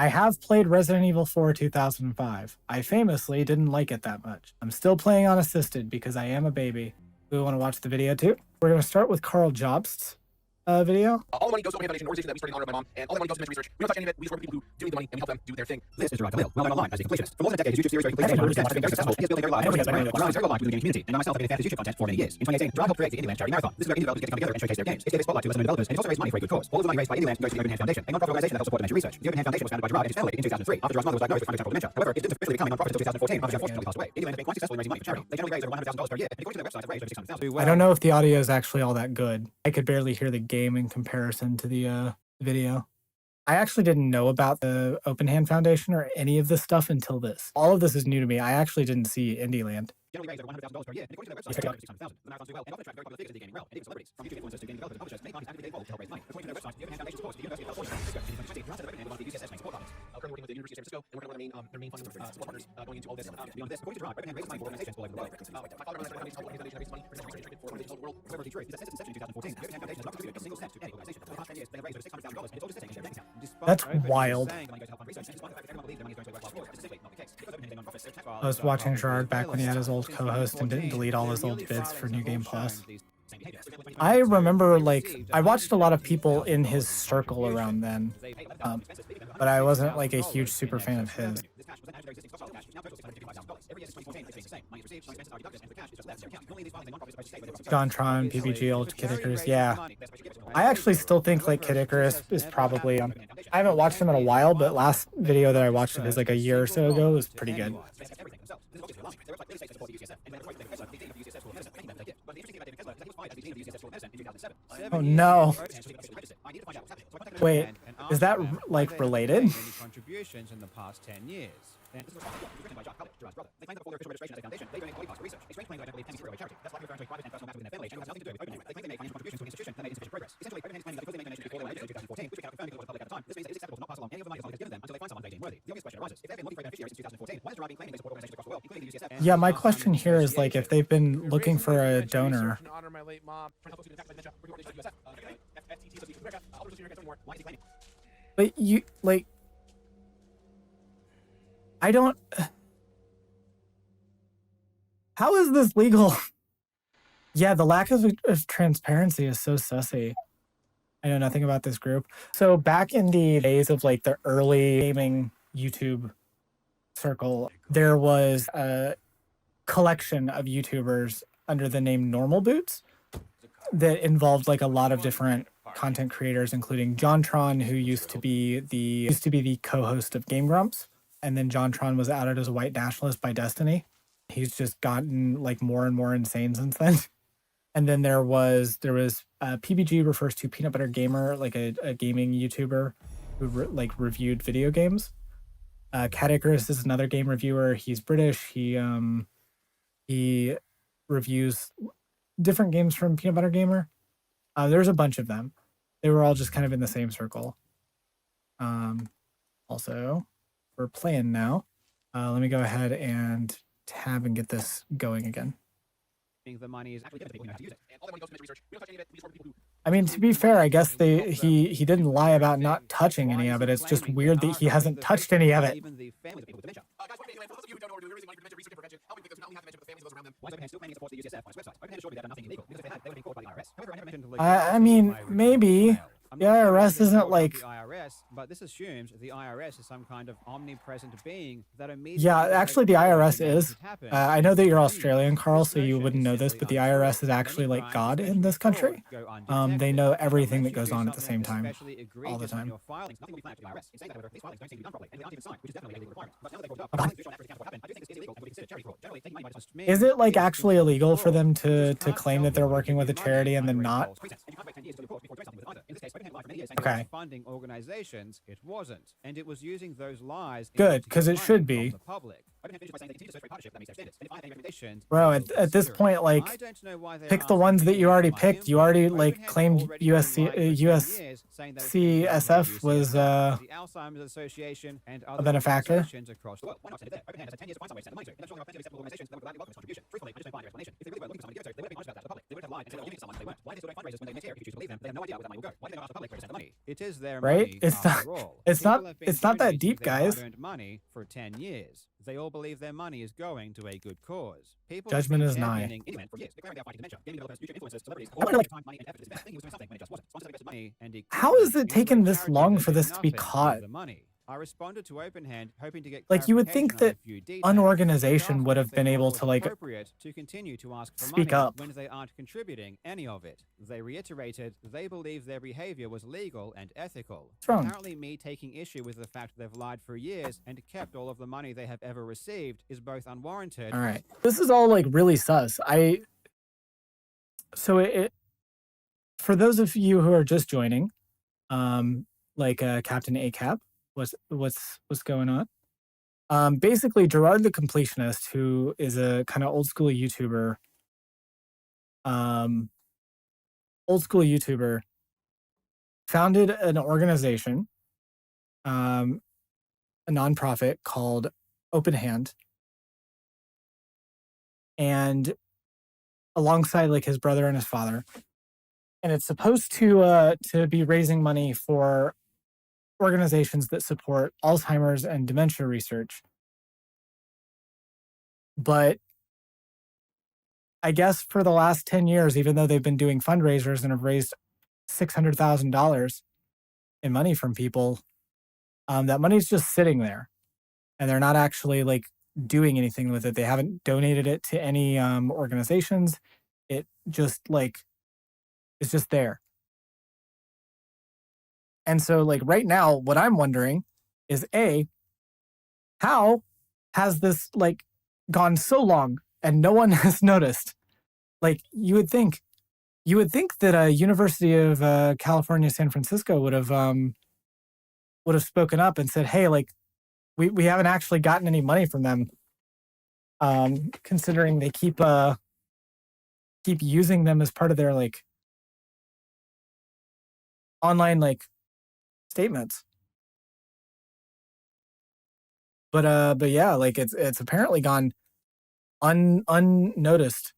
I have played Resident Evil 4 2005. I famously didn't like it that much. I'm still playing on assisted because I am a baby. Do we want to watch the video too? We're going to start with Carl Jobst's video. All the money goes to an foundation, an organization that we started in honor of my mom, and all the money goes to mystery research. We don't touch any of it. We just work with people who do need the money, and we help them do their thing. This is Gerard Khalil, well known online as a completionist. For more than a decade, his YouTube series where he completes games has been very successful. He has built a very large audience around very live within the gaming community, and I myself have been a fan of his YouTube content for many years. In 2018, Gerard helped create the Indie Land Charity Marathon. This is where indie developers get to come together and showcase their games. It's gave a spotlight to some developers, and it's also raised money for a good cause. All of the money raised by Indie Land goes to the Open Hand Foundation, a non-profit organization that will support dementia research. The Open Hand Foundation was founded by Gerard and his family in 2003 after Gerard's mother was diagnosed with frontotemporal dementia. However, it didn't officially become a non-profit until 2014 after she unfortunately passed away. Indie Land has been quite successful in raising money for charity. They generally raise over $100,000 per year, and according to their website, have raised over $600,000. I don't know if the audio is actually all that good. I could barely hear the game in comparison to the video. I actually didn't know about the Open Hand Foundation or any of this stuff until this. All of this is new to me. I actually didn't see Indie Land. Generally raised over $100,000 per year, and according to their website, have raised over $600,000. The marathons do well, and often attract very popular figures in the gaming realm, and even celebrities. From YouTube influencers to game developers and publishers, many parties actively get involved to help raise money. According to their website, the Open Hand Foundation supports the University of California, San Francisco. In 2020, Gerard said that Open Hand was one of the UCSF's main support partners. Currently working with the University of San Francisco, and working on their main funding support partners going into all this. Beyond this, according to Gerard, Open Hand raises money for organizations all over the world. My father runs a foundation called Open Hand Foundation raises money for organizations all over the world. However, the truth is that since its inception in 2014, the Open Hand Foundation has not contributed a single cent to any organization. For the past 10 years, they have raised over $600,000, and it's all just sitting in their bank account. That's wild. I was watching Gerard back when he had his old co-host and didn't delete all his old vids for New Game Plus. I remember, like, I watched a lot of people in his circle around then, but I wasn't, like, a huge super fan of his. JonTron, PBG, old Kid Icarus, yeah. I actually still think, like, Kid Icarus is probably, I haven't watched him in a while, but last video that I watched of his, like, a year or so ago was pretty good. Oh no. Wait, is that like related? Contributions in the past 10 years. Yeah, my question here is, like, if they've been looking for a donor. But you, like, I don't. How is this legal? Yeah, the lack of transparency is so sussy. I know nothing about this group. So back in the days of, like, the early gaming YouTube circle, there was a collection of YouTubers under the name Normal Boots that involved, like, a lot of different content creators, including JonTron, who used to be the co-host of Game Grumps, and then JonTron was outed as a white nationalist by Destiny. He's just gotten, like, more and more insane since then. And then there was PBG, refers to Peanut Butter Gamer, like a gaming YouTuber who reviewed video games. Cat Icarus is another game reviewer. He's British. He reviews different games from Peanut Butter Gamer. There's a bunch of them. They were all just kind of in the same circle. Also, we're playing now. Let me go ahead and tab and get this going again. The money is actually I mean, to be fair, I guess he didn't lie about not touching any of it. It's just weird that he hasn't touched any of it. I mean, maybe. The IRS isn't like... But this assumes the IRS is some kind of omnipresent being that immediately... Yeah, actually the IRS is. I know that you're Australian, Carl, so you wouldn't know this, but the IRS is actually like God in this country. They know everything that goes on at the same time, all the time. Is it, like, actually illegal for them to claim that they're working with a charity and then not? Okay. Funding organizations, it wasn't, and it was using those lies. Good, because it should be. Openhand finishes by saying they continue to search for a partnership that meets their standards. And if I have any recommendations, Bro, they at will this consider it. point, like, I don't know why they're pick the asking ones that me you for already my picked. You input. already Openhand like has claimed already been USC, lying for 10 US, years, saying that it's being run by CSF was UCSF, the Alzheimer's Association, and other benefactor? organizations across the world. Why not send it there? Openhand has had 10 years to find some way to send the money to, and I'm sure there are plenty of acceptable organizations that would gladly welcome this contribution. Truthfully, I just don't find their explanation. If they really were looking for somebody to give it to, they would have been honest about that to the public. They would have lied and said they were giving it to someone they weren't. Why do they still do fundraisers when they admit here, if you choose to believe them, they have no idea where that money will go? Why do they not ask the public where to send the money? It is their Right? money, It's not- after all. it's People not- have been it's not that donating deep, their guys. hard-earned money for 10 years. They all believe their money is going to a good cause. People Judgment have is been nigh. championing Indie man for years, declaring they are fighting dementia. Gaming developers, YouTube influencers, celebrities, I wonder, like, time, money, and effort to spend, thinking he was doing something when it just wasn't. Sponsors invested money. money and How is it equipment taking into a this charity long that for did this to be nothing with caught? the money. I responded to Openhand, hoping to get Like, you would think clarification on that a few details, an and organization asked would if have they been thought it able was to, like, appropriate to continue to ask for speak money up. when they aren't contributing any of it. They reiterated they believe their behavior was legal and ethical. What's wrong? Apparently, me taking issue with the fact they've lied for years and kept all of the money they have ever received is both unwarranted. All right. This is all like really sus. So it for those of you who are just joining, like Captain ACAP, what's going on? Basically Gerard the Completionist, who is a kind of old school YouTuber, founded an organization, a nonprofit called Open Hand, and alongside like his brother and his father, and it's supposed to be raising money for organizations that support Alzheimer's and dementia research. But I guess for the last 10 years, even though they've been doing fundraisers and have raised $600,000 in money from people, that money's just sitting there, and they're not actually like doing anything with it. They haven't donated it to any organizations. It just like it's just there. And so like right now, what I'm wondering is how has this like gone so long and no one has noticed? Like you would think that University of California, San Francisco would have spoken up and said, hey, like we haven't actually gotten any money from them, considering they keep using them as part of their like online like statements. But yeah, like it's apparently gone unnoticed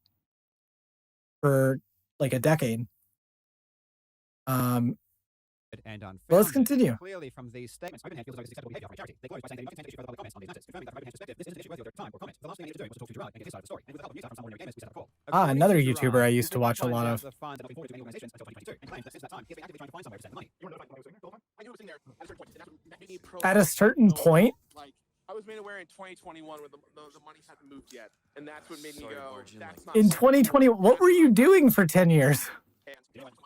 for like a decade. And unfounded. Well, let's continue. Clearly from these statements, Openhand feels as though this is acceptable behavior for a charity. They close by saying they do not intend to issue further public comments on these matters, confirming that from Openhand's perspective, this isn't an issue worthy of their time or comment. The last thing I needed to do was to talk to Gerard and get his side of the story. And with the help of news from some ordinary gamers, we set up a call. According Another to YouTuber Gerard, I used to he didn't watch a find lot out of. the fund Not looking forward to any organizations until 2022, and claims that since that time, he has been actively trying to find some way to send the money. You want to know if I was there the whole time? I knew it was in there at a certain point. And that's what made me pro. At a certain point, Like, I was made aware in 2021 when the money hadn't moved yet. And that's what made me go, that's not in something 2020, what were you doing for 10 years? And, You know what?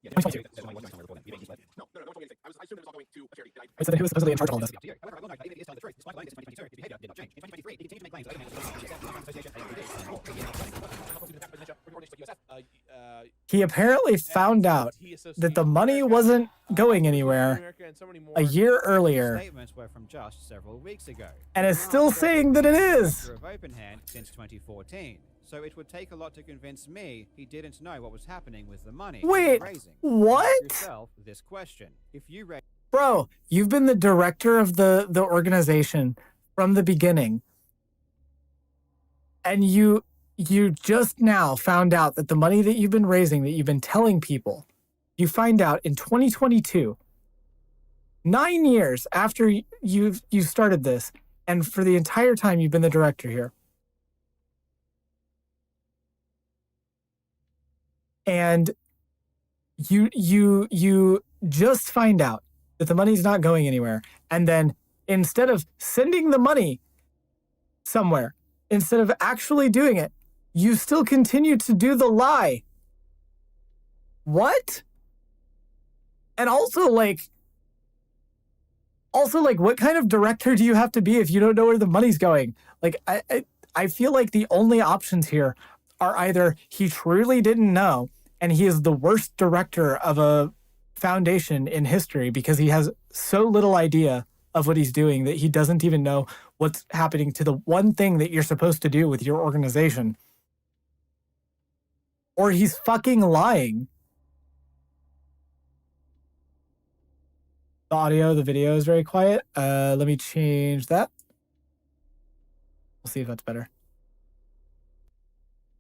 Yeah, 2022. there's only one going somewhere before then. You made these left. no, I assumed it was all going to a charity. I said that he was supposedly in charge of all this. However, I will note that even if he is telling the truth, despite lying since 2022, his behavior did not change. In 2023, he continued to make claims that Openhand was a association, He apparently found out that the money wasn't going anywhere a year earlier, statements were from just several weeks ago. and is still saying that it is. Director of Openhand since 2014. So it would take a lot to convince me he didn't know what was happening with the money. he was Wait, raising. what? Ask yourself this question: if you raise Bro, you've been the director of the organization from the beginning, and you just now found out that the money that you've been raising, that you've been telling people, you find out in 2022, 9 years after you started this, and for the entire time you've been the director here. And you just find out that the money's not going anywhere. And then instead of sending the money somewhere, instead of actually doing it, you still continue to do the lie. What? And also like, what kind of director do you have to be if you don't know where the money's going? Like, I feel like the only options here are either he truly didn't know and he is the worst director of a foundation in history because he has so little idea of what he's doing that he doesn't even know what's happening to the one thing that you're supposed to do with your organization. Or he's fucking lying. The audio, the video is very quiet. Let me change that. We'll see if that's better.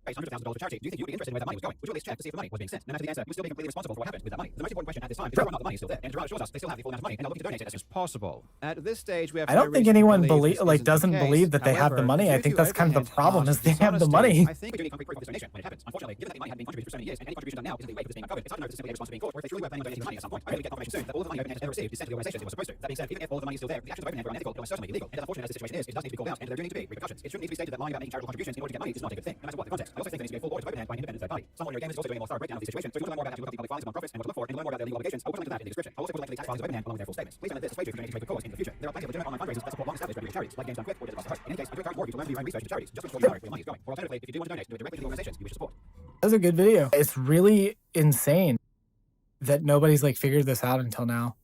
Hundreds of thousands of dollars for charity. Do you think you would be interested in where that money was going? Would you at least check to see if the money was being sent? No matter the answer, you would still be completely responsible for what happened with that money. The most important question at this time is whether or not the money is still there. And Gerard shows us they still have the full amount of money and are looking to donate it as soon It's possible. At this stage, we have I don't think anyone doesn't believe that they have the money. I think that's kind of the problem is they have the money. I think we're doing concrete proof of this donation when it happens. Unfortunately, given that the money hadn't been contributed for so many years, and any contribution done now isn't the way for this being uncovered, it's hard to know if this is simply a response to being caught, or if they truly were planning on donating the money at some point. I hope we get confirmation soon that all the money OpenHand has ever received is sent to the organization it was supposed to. That being said, even if all of the money is still there, the actions of OpenHand were unethical, almost certainly illegal. And as unfortunate as the situation is, it does need to be called out, and there do need to be repercussions. It shouldn't need to be stated that lying about making charitable contributions in order to get money is not a good thing, no matter what the context. I also think there needs to be a full audit of OpenHand by an independent third party. Someone in your game is also doing a more thorough breakdown of the situation, so if you want to learn more about actually looking up the public filings among profits and what to look for, and learn more about their legal obligations, I'll put a link to that in the description. I'll also put a link to the tax filings of OpenHand along with their full statements. Please note that this persuades you from donating to a good cause in the future. There are plenty of legitimate online fundraisers that support long-established reputable charities, like Games Done Quick or Digital Host. In any case, I do encourage more of you to learn and do your own research into charities, just before you know where your money is going. Or alternatively, if you do want to donate, do it directly to the organizations you wish to support. That's a good video. It's really insane that nobody's like figured this out until now.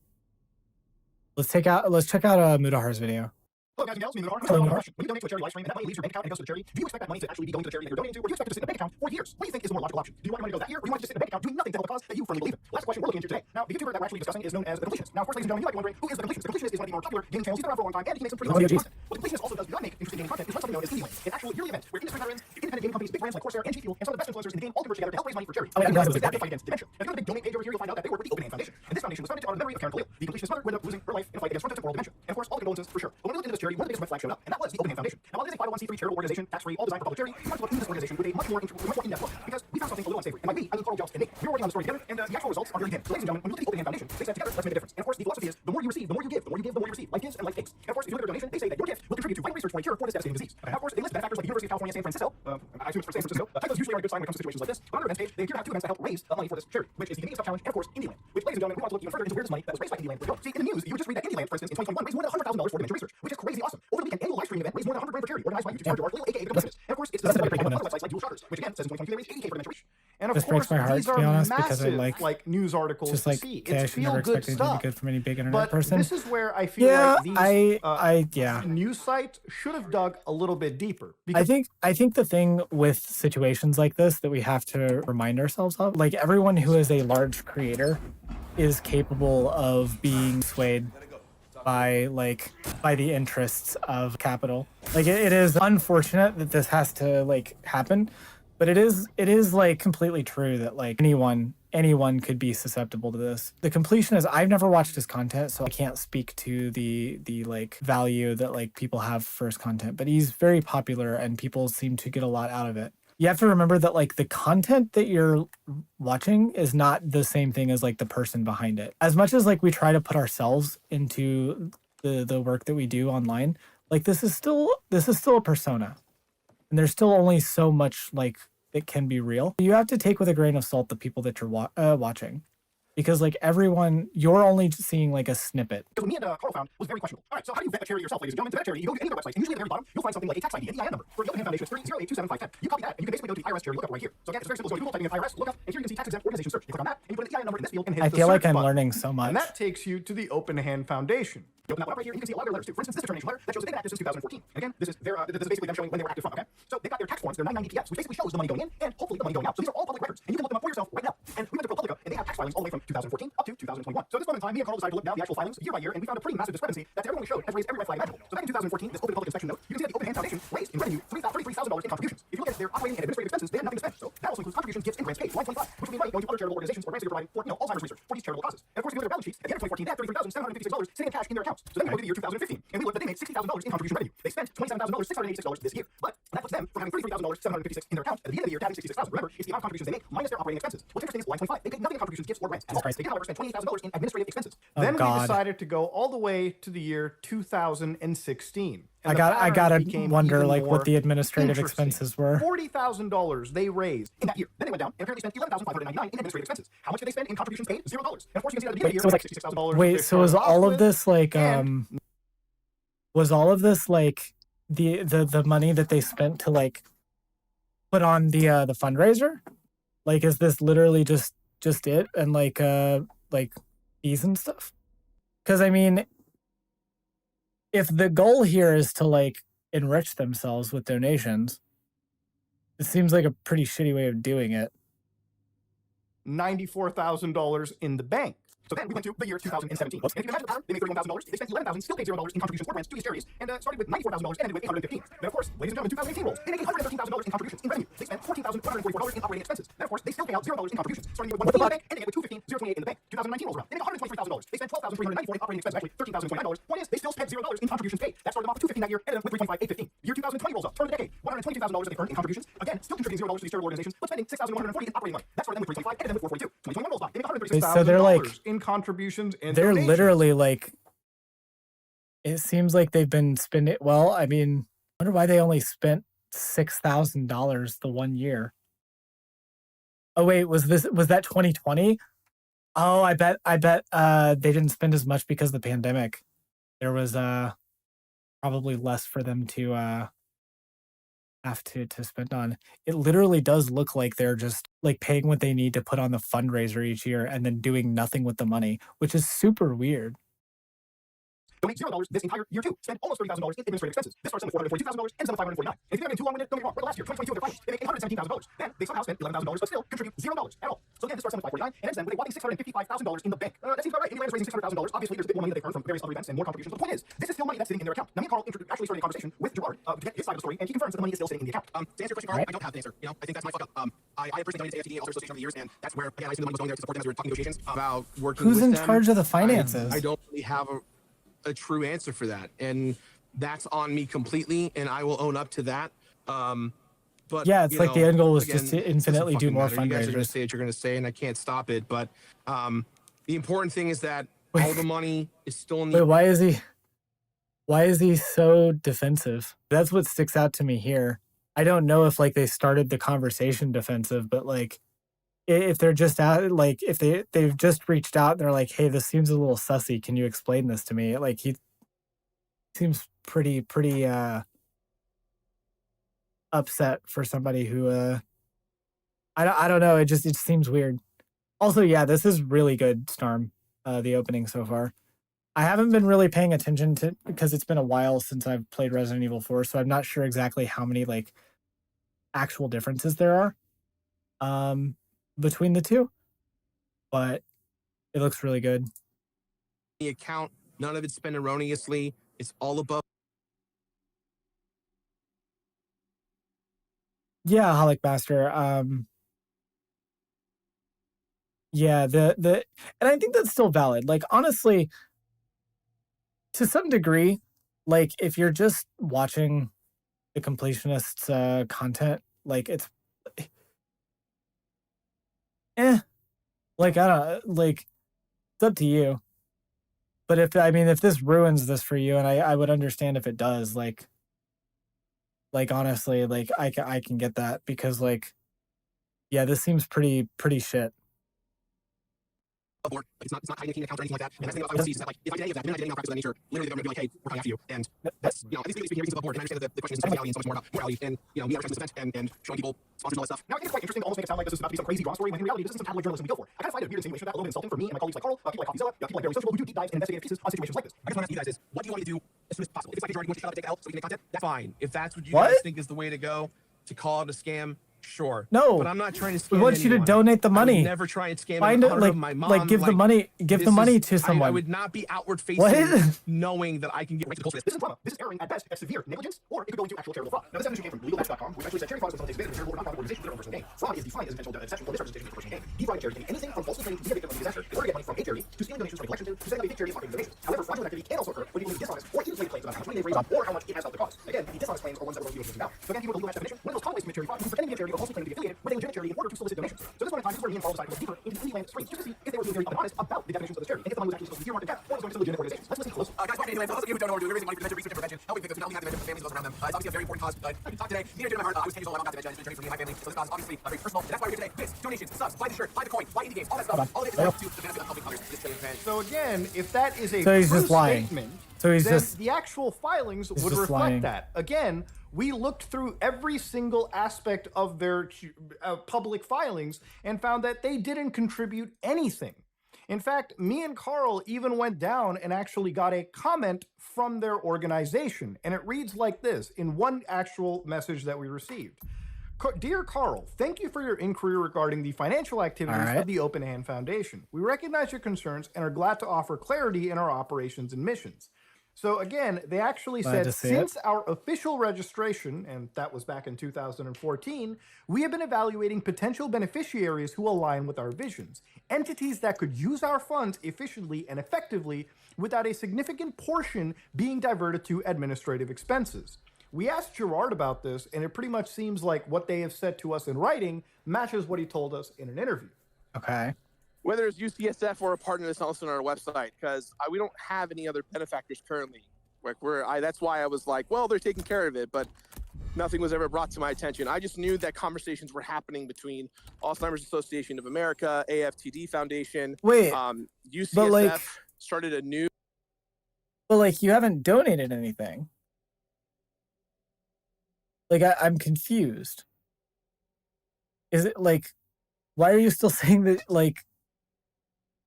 Let's check out Mudahar's video. Hello guys and gals, me Mudar. When you donate to a charity live stream and that money leaves your bank account and goes to the charity, do you expect that money to actually be going to the charity that you're donating to, or do you expect it to sit in a bank account for years? What do you think is the more logical option? Do you want your money to go that year, or do you want it to sit in a bank account doing nothing to help a cause that you firmly believe in? Last question we're looking into today. Now, the YouTuber that we're actually discussing is known as The Completionist. Now, of course, ladies and gentlemen, you might be wondering, who is The Completionist? The Completionist is one of the more popular gaming channels. He's been around for a long time, and he makes some pretty awesome content. What The Completionist also does beyond make interesting gaming content is run something known as Indie Land, an actual yearly event where industry veterans, independent gaming companies, big brands like Corsair and G Fuel, and some of the best influencers in the game all converge together to help raise money for charity. And that's the fight against dementia. If you go to the big donate page over here, you'll find out that they work with the OpenHand Foundation. And this foundation was founded to honor the memory of Karen Khalil, the Completionist's mother, who ended up losing her life in a fight against frontotemporal dementia. And of course, all the condolences for sure. But when we looked into this charity, one of the biggest red flags showed up, and that was the OpenHand Foundation. Now, while it is a 501c3 charitable organization, tax-free, all designed for public charity, we wanted to look into this organization with a much more in-depth look, because we found something a little unsavory. And by we, I mean Carl Jost and Nate. We were working on the story together, and the actual results are here again. So, ladies and gentlemen, when we look at the OpenHand Foundation, they said together, let's make a difference. And of course, the philosophy is the more you receive, the more you give, the more you give, the more you receive. Life gives and life takes. And of course, if you look at their donation, they say that your gift will contribute to vital research for a cure for this devastating disease. And of course, they list benefactors like the University of California, San Francisco. I assume it's for San Francisco. Typos usually are a good sign when it comes to situations like this. But on their events page, they appear to have two events that help raise money for this charity, which is the Convenience Cup Challenge and of course, Indie Land. Which, ladies and gentlemen, we want to look even further into where this money that was raised by Indie Land would go. See, in the news, you would just read that Indie Land, for instance, in 2021 raised more than $100,000 for dementia research, which is crazy awesome. Over the weekend, annual live streaming event raised more than $100,000 for charity, organized by YouTube star Gerard Lil, aka The Completionist. And of course, it's the other websites like Dual Shockers, which again says in 2022 they raised $80K for dementia research. And of This course, breaks my heart, these to are be honest, because I massive, like news articles just to like, see. okay, I It's should never expect feel-good anything to be stuff. good from any big internet But person. this is where I feel Yeah, like these yeah. news sites should have dug a little bit deeper. Because I think the thing with situations like this that we have to remind ourselves of, like everyone who is a large creator is capable of being swayed by the interests of capital. Like it is unfortunate that this has to like happen, but it is like completely true that like anyone could be susceptible to this. The completion is, I've never watched his content, so I can't speak to the like value that like people have for his content, but he's very popular and people seem to get a lot out of it. You have to remember that like the content that you're watching is not the same thing as like the person behind it. As much as like we try to put ourselves into the work that we do online, like this is still a persona. And there's still only so much like that can be real. You have to take with a grain of salt the people that you're watching. Because like everyone, you're only seeing like a snippet. What me and Carl found was very questionable. All right, so how do you vet a charity yourself, ladies and gentlemen? To vet a charity, you go to any of their websites, and usually at the very bottom, you'll find something like a tax ID and EIN number. For the OpenHand Foundation, it's 008275510. You copy that, and you can basically go to the IRS charity lookup right here. So again, it's very simple. So Google, typing in IRS, look up, and here you can see tax exempt organization search. You click on that, and you put an EIN number in this field, and hit I the feel like search I'm button. learning so much. and that takes you to the OpenHand Foundation. You open that one up right here, and you can see a lot of their letters too. For instance, this determination letter that shows that they've been active since 2014. And again, this is basically them showing when they were active from. Okay, so they've got their tax forms, their 990 PFs, which basically shows the money going in and hopefully the money going out. So these are all public records, and you can look them up for yourself right now. And we went to ProPublica, and they have tax filings all the way from 2014 up to 2021. So at this moment in time, me and Carl decided to look down the actual filings year by year, and we found a pretty massive discrepancy that to everyone we showed has raised every red flag imaginable. So back in 2014, this open public inspection note, you can see that the OpenHand Foundation raised in revenue $33,000 in contributions. If you look at their operating and administrative expenses, they had nothing to spend. So that also includes contributions, gifts, and grants paid. Line 25, which would be money going to other charitable organizations or grants that you're providing for, Alzheimer's research for these charitable causes. And of course, if you look at their balance sheets, at the end of 2014, they had $33,756 sitting in cash in their accounts. So then we go to the year 2015, and we look that they made $60,000 in contribution revenue. They spent $27,686 this year, but that puts them from having $33,756 in their account at the end of the year to having $66,000. Remember, it's the amount of contributions they make minus their operating expenses. What's interesting is line 25, they paid nothing in contributions, gifts, or grants. They did, however, spend $28,000 in administrative expenses. Then we God. decided to go all the way to the year 2016. I gotta wonder like what the administrative expenses were. $40,000 they raised. In that year. Then they went down and apparently spent $11,599 in administrative expenses. How much did they spend in contributions paid? $0. And of course, you can see that at the beginning of the year, $66,000. Wait, so was all of this like was all of this like the money that they spent to like put on the fundraiser? Like is this literally just it and like fees and stuff? Because I mean, if the goal here is to like enrich themselves with donations, it seems like a pretty shitty way of doing it. $94,000 in the bank. So then we went to the year 2017. And if you can imagine the power, they made $31,000, they spent $11,000, still paid $0 in contributions or grants to these charities, and started with $94,000 and ended with $815. Then, of course, ladies and gentlemen, 2018 rolls. They made $113,000 in contributions in revenue. They spent $14,144 in operating expenses. Then, of course, they still pay out $0 in contributions, starting with $115 in the bank, ending with $215,028 in the bank. 2019 rolls around. They make $123,000. They spent $12,394 in operating expenses, actually $13,029. Point is, they still spent $0 in contributions paid. That started off with $215 that year, ended with $325,815. Year 2020 rolls up. Turn of the decade. $122,000 that they earned in contributions. Again, still contributing $0 to these charitable organizations, but spending $6,140 in operating money. That started them with $325, ended them with $442. 2021 rolls by. They make $136,000 So they're like in contributions and they're donations. literally like, it seems like they've been spending, well, I mean, I wonder why they only spent $6,000 the 1 year. Oh wait, was that 2020? Oh, I bet they didn't spend as much because of the pandemic. There was probably less for them to have to spend on. It literally does look like they're just like paying what they need to put on the fundraiser each year and then doing nothing with the money, which is super weird. Donate $0 this entire year too. Spend almost $30,000 in administrative expenses. This starts with $442,000, ends up with $549. And if you haven't been too long with it, don't get me wrong. We're the last year, 2022 of their finals. They make $817,000. Then they somehow spend $11,000, but still contribute $0 at all. So again, this starts with $549 and ends then with a whopping $655,000 in the bank. That seems about right. Indiana is raising $600,000. Obviously, there's a bit more money that they earn from various other events and more contributions. But the point is, this is still money that's sitting in their account. Now, me and Carl actually started a conversation with Gerard to get his side of the story, and he confirms that the money is still sitting in the account. To answer your question, Carl, I don't have the answer. You know, I think that's my fuck up. I personally donated to AFTD and Ulster Association over the years, and that's where again I assume the money was going there to support them as we were talking negotiations About working Who's with in them. charge of the finances? I don't really have a true answer for that, and that's on me completely, and I will own up to that. But Yeah, it's like the end goal was just to it doesn't infinitely do fucking more matter. You guys are going to fundraisers. say what you're going to say, and I can't stop it. But the important thing is that all the money is still in the. Wait, why is he so defensive? That's what sticks out to me here. I don't know if like they started the conversation defensive, but like if they're just out, like if they've just reached out and they're like, hey, this seems a little sussy, can you explain this to me? Like he seems pretty upset for somebody who I don't know, it seems weird. Also, yeah, this is really good, Storm, the opening so far. I haven't been really paying attention to because it's been a while since I've played Resident Evil 4, so I'm not sure exactly how many like actual differences there are between the two, but it looks really good. The account, none of it's spent erroneously. It's all above. Yeah, Holic Master. Yeah, and I think that's still valid. Like honestly, to some degree, like if you're just watching the completionists content, like it's like I don't like it's up to you. But if this ruins this for you, and I would understand if it does, like honestly, like I can get that because like yeah, this seems pretty shit. Board. It's not hiding a account or anything like that. And that's the thing I would see is that like if I did any of that, then I did any malpractice of that nature, literally they're going to be like, hey, we're coming after you. And that's at least speaking above board. And I understand that the question is morality and so much more about morality and me understanding this event and showing people sponsors and all that stuff. Now I think it's quite interesting to almost make it sound like this is about to be some crazy drama story when in reality this is some tabloid journalism we go for. I kind of find it a weird insinuation that a little bit insulting for me and my colleagues like Carl, people like CoffeeZilla, people like Barry Social who do deep dives and investigative pieces on situations like this. I just want to ask you guys is what do you want me to do as soon as possible? If it's like Jordan, you want to shut up and take the L so we can make content, that's fine. If that's what you guys think is the way to go to call it a scam, sure. No, but I'm not trying to scam we want you to donate the money. Never try and scam Find it, like my mom. like give the money to someone. I would not be outward facing knowing that I can get right to the bullshit. This is drama. This is erring at best at severe negligence, or it could go into actual charitable fraud. Now, this definition came from legalmatch.com, which actually said charity fraud is when someone takes advantage of a charitable or nonprofit organization for their own personal gain. Fraud is defined as intentional deception or misrepresentation for personal gain. Defrauding charity can be anything from falsely claiming to be a victim of a disaster in order to get money from a charity, to stealing donations from a collection to setting up a fake charity and marketing donations. However, fraudulent activity can also occur when people make dishonest or inflated claims about how much money they've raised or how much it has helped the cause. Again, the dishonest claims are ones that we're going to be looking about. So again, people with legal match definition, one of those common ways to commit charity fraud is pretending to be a charity but falsely claiming to be affiliated with a legitimate charity in order to solicit donations. So this one in time, this is where me and Carl decided to look deeper into the Indie Land stream just to see if they were being very honest about the definitions of this charity and if the money was actually supposed to be earmarked to death or was going to legitimate organizations. Let's listen close. Guys, welcome to Indie Land. For those of you who don't know what we're doing, we're raising money for dementia research and prevention, helping victims not only have dementia but families and those around them. It's obviously a very important cause. I can talk today. Near to my heart. I was 10 years old. I got dementia. It's been a journey for me and my family. So this cause obviously very personal. And that's why we're here today. Bits, donations, subs, buy the shirt, buy the coin, buy indie games, all that stuff. All of it is to the benefit of helping others. So again, if that is a So he's true just lying. statement, So he's then just the actual filings would just reflect lying. that. Again, we looked through every single aspect of their public filings and found that they didn't contribute anything. In fact, me and Carl even went down and actually got a comment from their organization. And it reads like this in one actual message that we received. Dear Carl, thank you for your inquiry regarding the financial activities of the Open Hand Foundation. We recognize your concerns and are glad to offer clarity in our operations and missions. So again, they actually said, since our official registration, and that was back in 2014, we have been evaluating potential beneficiaries who align with our visions, entities that could use our funds efficiently and effectively without a significant portion being diverted to administrative expenses. We asked Gerard about this, and it pretty much seems like what they have said to us in writing matches what he told us in an interview. Okay. Whether it's UCSF or a partner that's also on our website, because we don't have any other benefactors currently. Like that's why I was like, well, they're taking care of it, but nothing was ever brought to my attention. I just knew that conversations were happening between Alzheimer's Association of America, AFTD Foundation, UCSF started a new. But like, you haven't donated anything. Like, I'm confused. Is it like, why are you still saying that like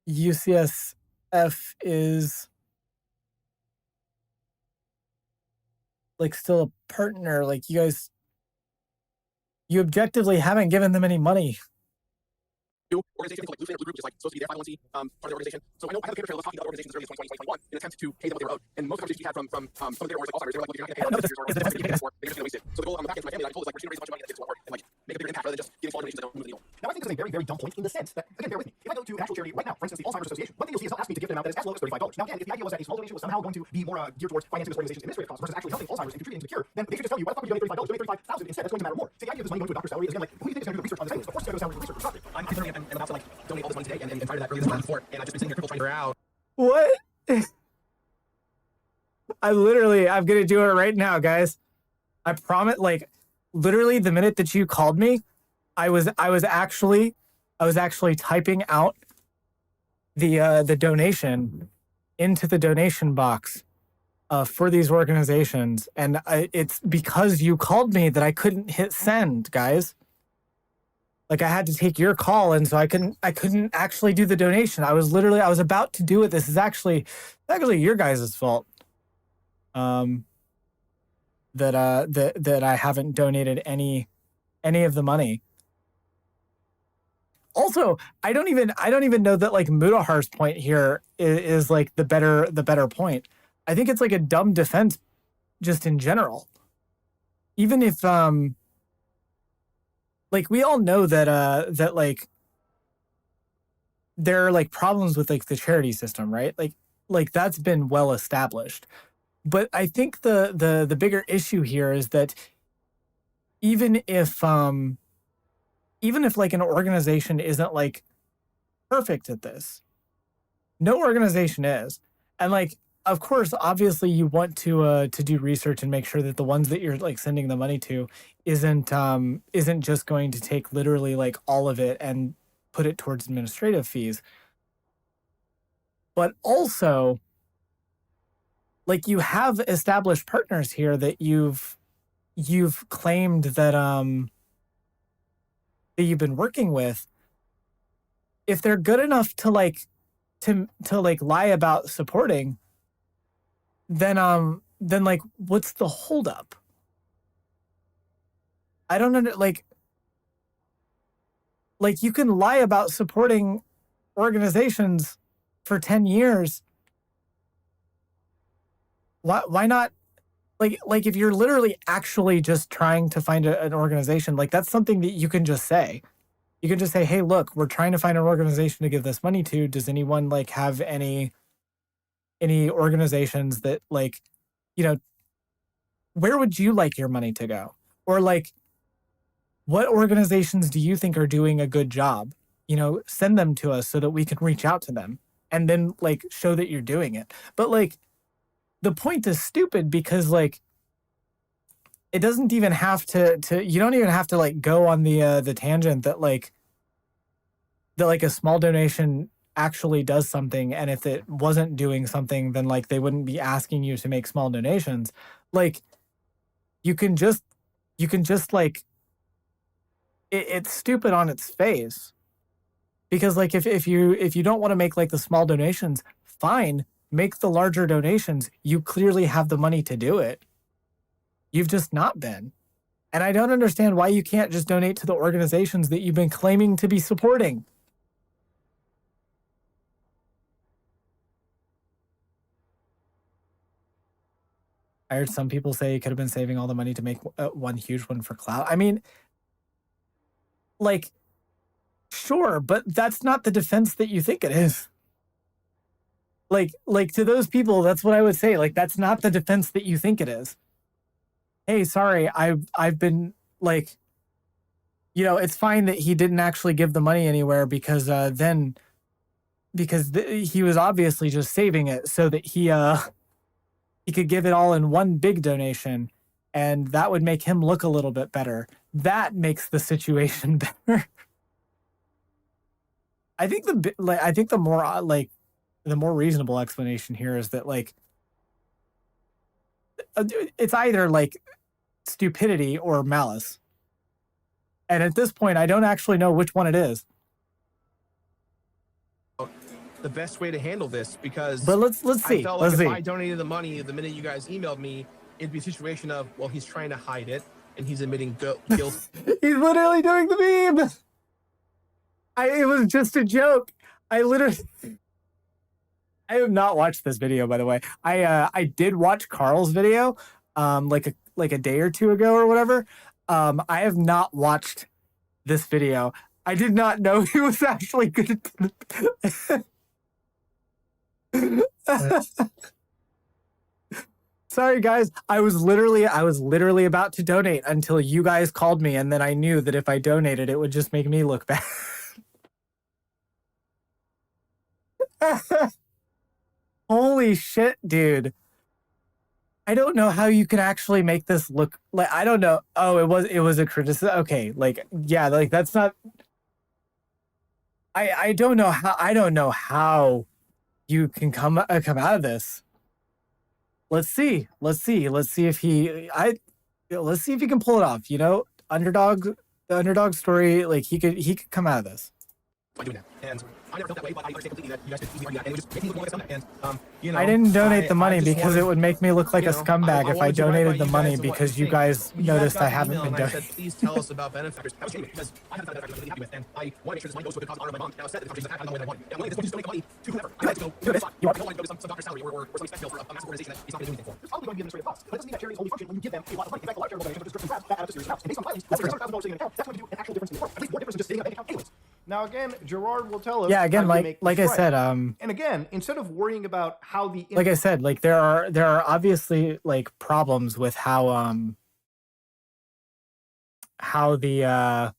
UCSF is like still a partner? Like, you guys, you objectively haven't given them any money. Organization like Blue Group is like supposed to be their 501c part of the organization. So I know I have a paper trail of talking about organizations as early as 2021 in an attempt to pay them what they owed. And most of the conversations we had from some of their owners, like Alzheimer's, they were like, well, you're not going to pay them. They're just going to waste it. So the goal on the back end of my family that I told is like, we're going to raise a bunch of money that gets to our work and like make a bigger impact rather than just giving small donations that don't move the needle. Now, I think this is a very, very dumb point in the sense that, again, bear with me. If I go to an actual charity right now, for instance, the Alzheimer's Association, one thing you'll see is they'll ask me to give an amount that is as low as $35. Now, again, if the idea was that a small donation was somehow going to be more geared towards financing this organization's administrative costs versus actually helping Alzheimer's and contributing to the cure, then they should just tell you, why the fuck would you donate $35? Donate $35,000 instead. That's going to matter more. See, the idea of this money going to a doctor's salary is, again, like, who do you think is going to do the research on this anyway? Of course, it's going to go to research for the project. I'm considering and about to like donate all this money today and prior to that, earlier this month before, and I've just been sitting here crippled trying to figure out. What? I'm gonna do it right now, guys. I promise. Like, literally, the minute that you called me, I was actually typing out the donation into the donation box for these organizations, and it's because you called me that I couldn't hit send, guys. Like, I had to take your call, and so I couldn't actually do the donation. I was about to do it. This is actually your guys' fault. That I haven't donated any of the money. Also, I don't even know that like Mudahar's point here is like the better point. I think it's like a dumb defense just in general. Even if like, we all know that like there are like problems with like the charity system, right? Like that's been well established. But I think the bigger issue here is that even if like an organization isn't like perfect at this, no organization is. And like, of course, obviously you want to do research and make sure that the ones that you're like sending the money to isn't just going to take literally like all of it and put it towards administrative fees. But also, like, you have established partners here that you've claimed that that you've been working with. If they're good enough to lie about supporting, then like, what's the holdup? I don't know. Like you can lie about supporting organizations for 10 years. Why not? Like if you're literally actually just trying to find an organization, like, that's something that you can just say. You can just say, hey, look, we're trying to find an organization to give this money to. Does anyone like have any organizations that, like, you know, where would you like your money to go? Or like, what organizations do you think are doing a good job? You know, send them to us so that we can reach out to them and then like show that you're doing it. But like, the point is stupid because like, it doesn't even have to you don't even have to like go on the tangent that like a small donation actually does something, and if it wasn't doing something, then like they wouldn't be asking you to make small donations. Like, you can just like, it's stupid on its face. Because like if you don't want to make like the small donations, fine, make the larger donations. You clearly have the money to do it. You've just not been. And I don't understand why you can't just donate to the organizations that you've been claiming to be supporting. I heard some people say you could have been saving all the money to make one huge one for cloud. I mean, like, sure, but that's not the defense that you think it is. Like to those people, that's what I would say. Like, that's not the defense that you think it is. Hey, sorry, I've been like, you know, it's fine that he didn't actually give the money anywhere because he was obviously just saving it so that he could give it all in one big donation, and that would make him look a little bit better. That makes the situation better. I think the more reasonable explanation here is that like it's either like stupidity or malice. And at this point, I don't actually know which one it is. The best way to handle this, because but let's see. I felt like if I donated the money the minute you guys emailed me, it'd be a situation of, well, he's trying to hide it and he's admitting guilt. He's literally doing the meme. It was just a joke. I have not watched this video, by the way. I did watch Carl's video like a day or two ago or whatever. I have not watched this video. I did not know he was actually good at Sorry guys, I was literally about to donate until you guys called me, and then I knew that if I donated it would just make me look bad. Holy shit, dude. I don't know how you can actually make this look like, I don't know. Oh, it was a criticism. Okay, like, yeah, like that's not, I don't know how you can come out of this. Let's see if he can pull it off, you know? The underdog story, like he could come out of this. By doing that. And I never felt that way, but I understand completely that you guys could easily argue that, and it would just make me look more like a scumbag. And, you know, I didn't donate the money because wanted, it would make me look like a scumbag if I donated the money because you guys noticed I haven't been donating. Please tell us about benefactors. I was genuine because I have benefactors I'm really happy with, and I want to make sure this money goes to a good cause in honor of my mom. And I said that the country's not the way I want. And money, this money, just donate the money to whoever. I like to go to this spot. I don't want to go to some doctor's salary or some expense bill for a massive organization that he's not going to do anything for. There's probably going to be administrative costs, but it doesn't mean that charities only function when you give them a lot of money. In fact, a lot of charitable donations are just grab that out of a serious amount. And based on filings, that's $600,000 sitting in an account. That's going to do an actual difference in the world. At least more difference than just sitting in a bank account anyways. Now again, Gerard will tell us. Yeah, again, like I said, and again, instead of worrying about how the like I said, like there are obviously like problems with how the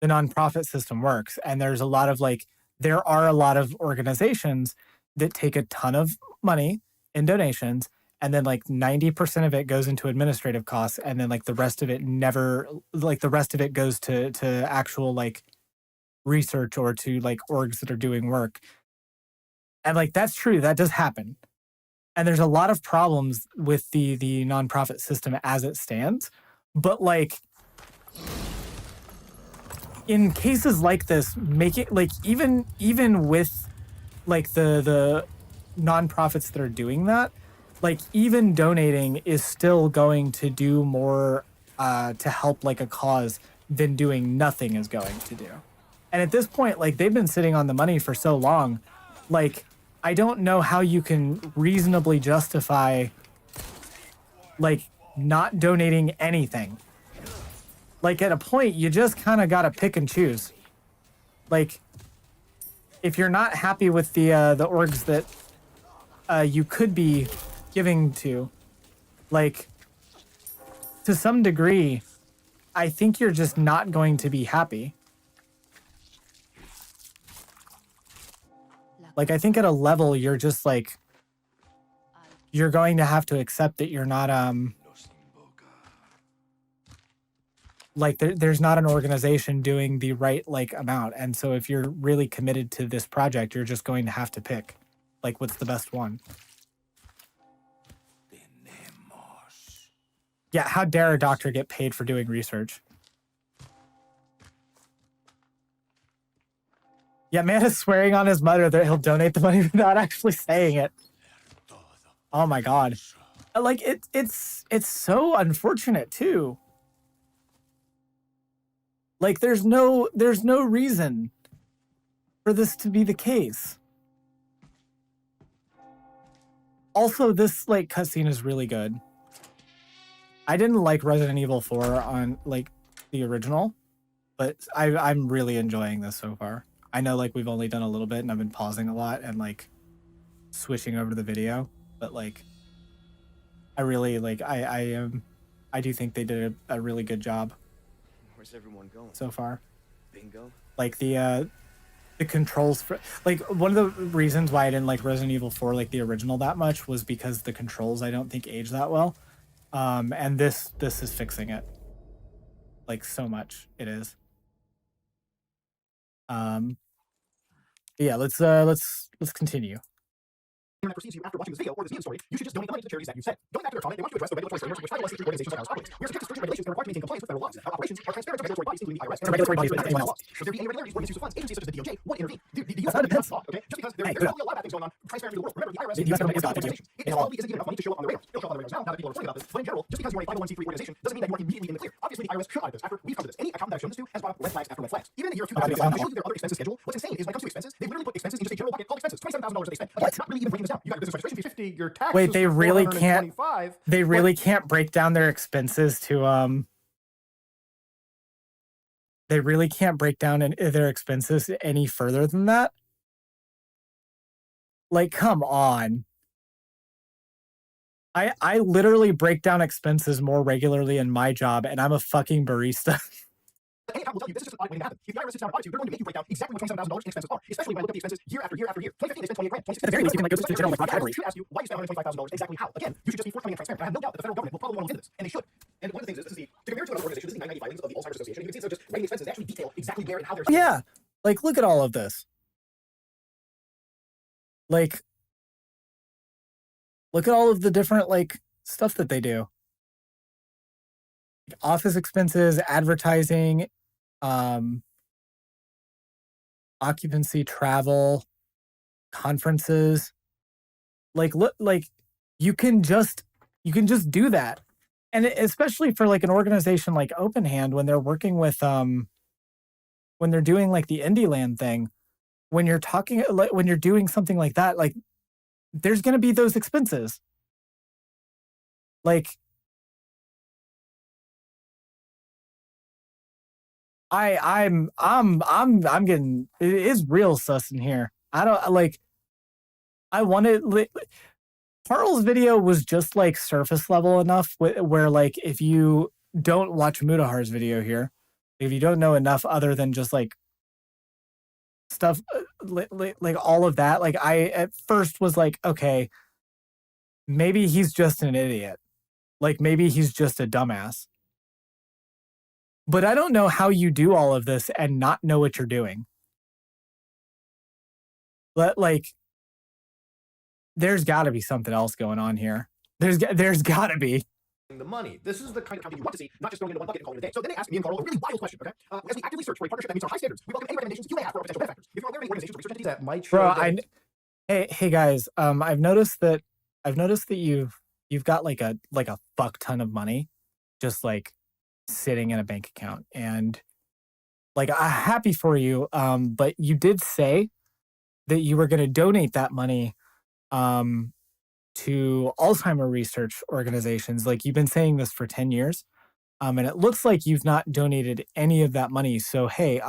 nonprofit system works, and there are a lot of organizations that take a ton of money in donations, and then like 90% of it goes into administrative costs, and then like the rest of it goes to actual like research or to like orgs that are doing work. And like that's true, that does happen. And there's a lot of problems with the nonprofit system as it stands. But like in cases like this, make it like even with like the nonprofits that are doing that, like even donating is still going to do more to help like a cause than doing nothing is going to do. And at this point, like they've been sitting on the money for so long, like I don't know how you can reasonably justify like not donating anything. Like at a point, you just kind of got to pick and choose. Like if you're not happy with the orgs that you could be giving to, like to some degree, I think you're just not going to be happy. Like, I think at a level, you're just like, you're going to have to accept that you're not, like, there's not an organization doing the right, like, amount. And so if you're really committed to this project, you're just going to have to pick, like, what's the best one. Yeah, how dare a doctor get paid for doing research? Yeah, man is swearing on his mother that he'll donate the money without actually saying it. Oh my god. Like it's so unfortunate too. Like there's no reason for this to be the case. Also, this like cutscene is really good. I didn't like Resident Evil 4 on like the original, but I'm really enjoying this so far. I know like we've only done a little bit and I've been pausing a lot and like switching over to the video, but like I really like I do think they did a really good job. Where's everyone going? So far. Bingo? Like the controls for like one of the reasons why I didn't like Resident Evil 4 like the original that much was because the controls I don't think age that well. And this is fixing it. Like so much it is. Yeah, let's continue. Internet perceives you after watching this video or this news story, you should just donate the money to the charities that you said. Going back to their comment, they want you to address the regulatory framework which federal street organizations like ours operate. We are subject to stringent regulations that are required to maintain compliance with federal laws. Our operations are transparent to regulatory bodies, including the IRS. And regulatory bodies with anyone else. Should there be any irregularities or misuse of funds, agencies such as the DOJ would intervene. The U.S. government is not, okay? Just because there's probably a lot of bad things going on transparently to the world. Remember, the IRS The US government is not. It probably isn't even enough money to show up on the radar. It'll show up on the radars now that people are learning about this. But in general, just because you are a 501c3 organization doesn't mean that you are immediately in the clear. Obviously, the IRS should audit this after we've come to this. Any accountant that I've shown this to has brought up red flags after red flags. Even in the year of 2000, they show you their other expenses schedule. What's insane is when it comes to expenses, they literally put expenses in just a general bucket called expenses. $27,000 that they spent. Again, it's not really even breaking this down. You got your business registration fee. 50, your taxes. Wait, they really can't. 425, They really can't break down their expenses to They really can't break down their expenses any further than that. Like, come on. I literally break down expenses more regularly in my job, and I'm a fucking barista. Any account will tell you this is just an audit waiting to happen. If the IRS sits down and audits you, they're going to make you break down exactly what $27,000 in expenses are. Especially when I look at the expenses year after year after year. 2015 they spent 28 grand. 2016 At the very least, you can like go to the general like category. should ask you why you spent $125,000 exactly how. Again, you should just be forthcoming and transparent. I have no doubt that the federal government will probably want to look into this, and they should. And one of the things is, this is to compare it to another organization, this is the 1990 filings of the Alzheimer's Association. You can see instead of just writing expenses, they actually detail exactly where and how they're. Yeah, like look at all of this. Like, look at all of the different like stuff that they do. Office expenses, advertising, occupancy, travel, conferences. Like look, like you can just do that. And especially for like an organization like OpenHand, when they're working with when they're doing like the Indie Land thing, when you're talking like when you're doing something like that, like there's going to be those expenses. Like I'm getting, it is real sus in here. I don't like, I wanted, Carl's video was just like surface level enough where like if you don't watch Mudahar's video here, if you don't know enough other than just like stuff like all of that, like I at first was like, okay, maybe he's just an idiot. Like maybe he's just a dumbass. But I don't know how you do all of this and not know what you're doing. But like, there's got to be something else going on here. There's got to be. The money. This is the kind of company you want to see, not just throwing into one bucket and calling it a day. So then they asked me and Carl a really wild question, okay? As we actively search for a partnership that meets our high standards, we welcome any recommendations you may have for our potential benefactors. If you're aware of any organizations or research entities that might show. Bro, hey guys, I've noticed that you've got like a fuck ton of money just like sitting in a bank account, and like I'm happy for you, but you did say that you were going to donate that money to Alzheimer research organizations. Like you've been saying this for 10 years, and it looks like you've not donated any of that money. So hey,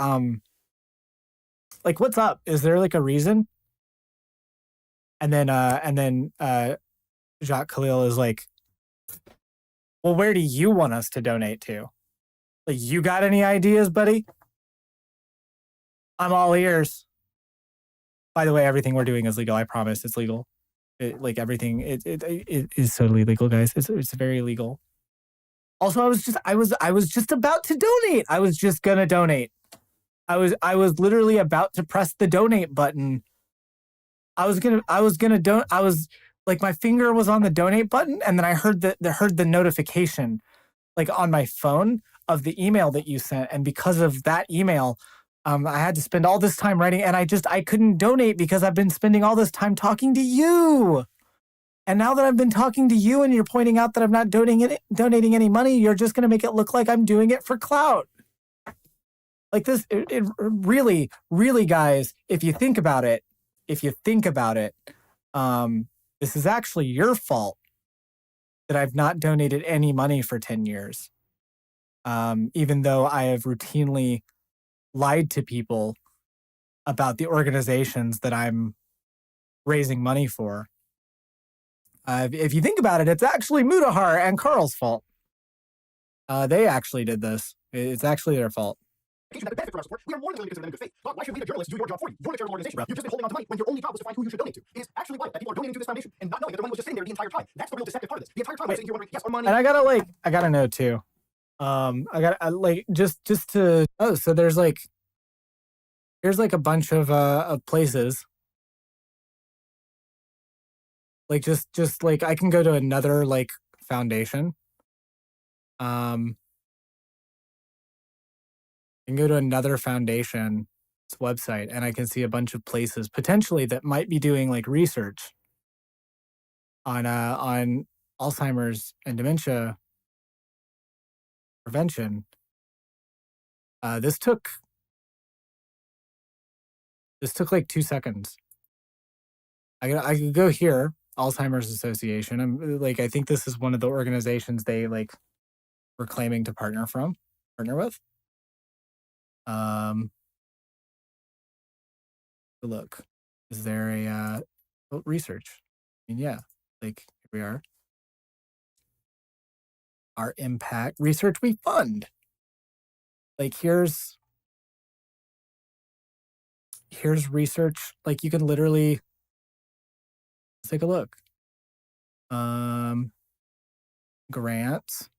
like what's up? Is there like a reason? And then Jacques Khalil is like, well, where do you want us to donate to? Like, you got any ideas, buddy? I'm all ears. By the way, everything we're doing is legal. I promise it's legal. Like everything, it is totally legal, guys. It's very legal. Also, I was just about to donate. I was just gonna donate. I was literally about to press the donate button. I was gonna donate. I was like, my finger was on the donate button, and then I heard the notification, like on my phone, of the email that you sent, and because of that email, I had to spend all this time writing, and I couldn't donate because I've been spending all this time talking to you. And now that I've been talking to you and you're pointing out that I'm not donating any money, you're just going to make it look like I'm doing it for clout. Like this, it really, really, guys, if you think about it, this is actually your fault that I've not donated any money for 10 years. Even though I have routinely lied to people about the organizations that I'm raising money for. If you think about it, it's actually Mutahar and Carl's fault. They actually did this. It's actually their fault. That would benefit from our support. We are more than willing to consider them in good faith. But why should we, the journalists, do your job for you? You're a charitable organization. You've just been holding on to money when your only job was to find who you should donate to. It is actually why that people are donating to this foundation and not knowing that their money was just sitting there the entire time. That's the real deceptive part of this. The entire time I'm sitting here wondering, yes, our money. And I gotta know too. So there's here's a bunch of places. Like just like I can go to another foundation. I can go to another foundation's website and I can see a bunch of places potentially that might be doing research on Alzheimer's and dementia prevention. This took like 2 seconds. I could go here, Alzheimer's Association. I think this is one of the organizations they were claiming to partner with. Look, is there a research? I mean, yeah, here we are. Our impact research we fund. Here's research. You can literally let's take a look. Grants.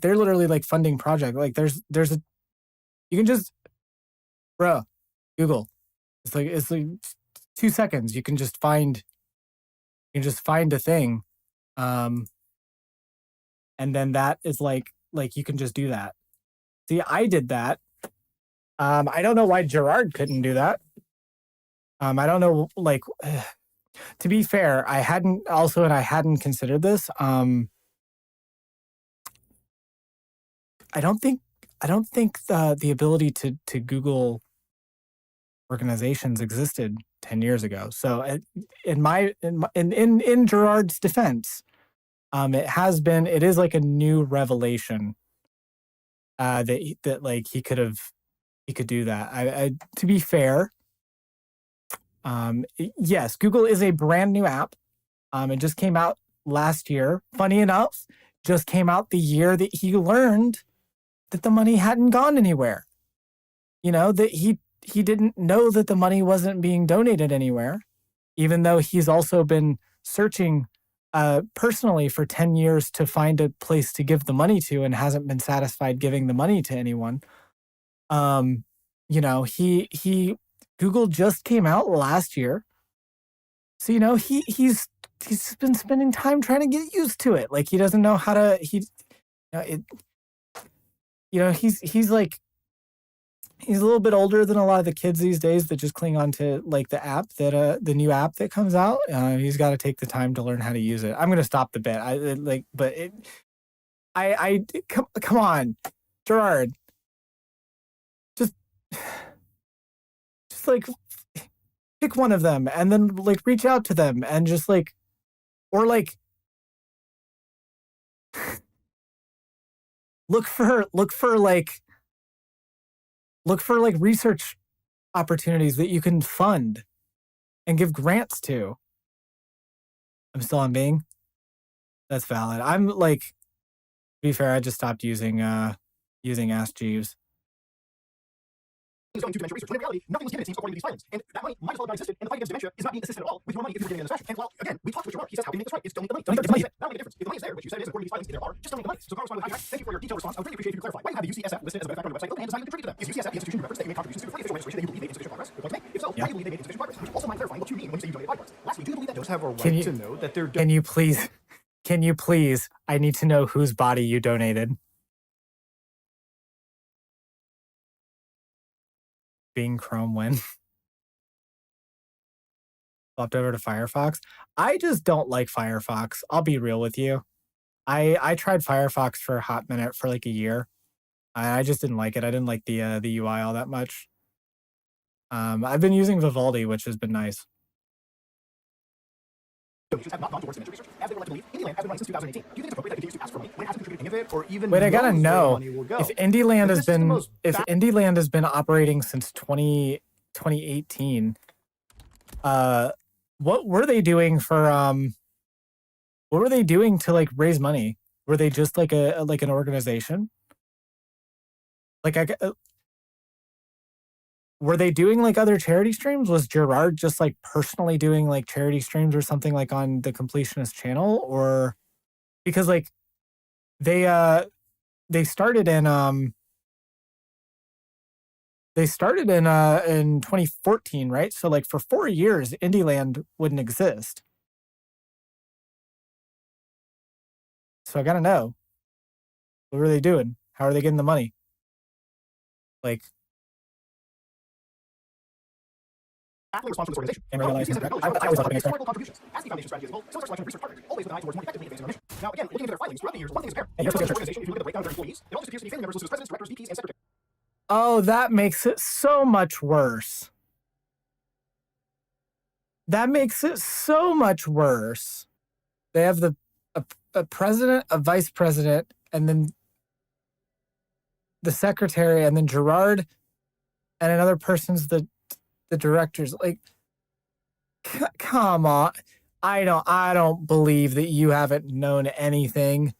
They're literally funding project. There's a you can just Google. It's like 2 seconds. You can just find a thing. And then that is you can just do that. See, I did that. I don't know why Gerard couldn't do that. I don't know, to be fair, I hadn't considered this. I don't think the ability to Google organizations existed 10 years ago. So in Gerard's defense, it is a new revelation that he could do that. I to be fair, yes, Google is a brand new app. It just came out last year. Funny enough, just came out the year that he learned that the money hadn't gone anywhere. That he didn't know that the money wasn't being donated anywhere, even though he's also been searching personally for 10 years to find a place to give the money to and hasn't been satisfied giving the money to anyone. Google just came out last year. So, he's been spending time trying to get used to it. He doesn't know how to, he's a little bit older than a lot of the kids these days that just cling on to the app the new app that comes out. He's got to take the time to learn how to use it. I'm going to stop the bit. Come on, Gerard, just pick one of them and then reach out to them and just or look for research opportunities that you can fund and give grants to. I'm still on Bing. That's valid. I'm to be fair, I just stopped using Ask Jeeves. Going to dementia research, when in reality, nothing was given, it seems, according to these filings. And that money might as well have not existed, and the fight against dementia is not being assisted at all with your money if you were giving it in this fashion. And while, again, we talked with Gerard, he says, how can we make this right? It's donate the money. Donate the money. That'll make a difference. If the money is there, which you said it is, according to these filings, there are, just donate the money. So Carl responded with, thank you for your detailed response. I would really appreciate if you clarify why you have the UCSF listed as a benefactor on the website open and decided to contribute to them. Is UCSF the institution you reference that you made contributions to for the official registration that you believe made insufficient progress? Good point to make. If so, why do you believe they made insufficient progress? Which also mind clarifying what you mean when you say you donated byproducts. Lastly, do you believe that Those have a right to know that they're Can you please, I need to know whose body you donated. being Chrome when swapped over to Firefox. I just don't like Firefox. I'll be real with you. I tried Firefox for a hot minute for like a year. I just didn't like it. I didn't like the UI all that much. I've been using Vivaldi, which has been nice. Donations have not gone towards dementia research, as they were led to believe. Indieland has been running since 2018. Do you think it's appropriate that continues to ask for money when it hasn't contributed any of it, Or even Wait, I gotta knows where the know money will go. if Indieland But has this is the been most Indieland has been operating since 2018. What were they doing for what were they doing to like raise money? Were they just like an organization? Like were they doing like other charity streams? Was Gerard just like personally doing like charity streams or something like on the Completionist channel? Or because like they started in 2014, right? So like for 4 years, Indieland wouldn't exist. So I gotta know, what were they doing? How are they getting the money? Like, affluent response from this organization. I always thought historical contributions. As the foundation strategy as a whole, so is our selection of research partners, always with an eye towards more effectively advancing our mission. Now, again, looking into their filings throughout the years, one thing is apparent. The organization, if you look at the breakdown of their employees, it all just appears to be family members listed as presidents, directors, VPs, and secretaries. oh, that makes it so much worse. That makes it so much worse. They have a president, a vice president, and then the secretary, and then Gerard, and another person's the directors. Like, come on. I don't believe that you haven't known anything.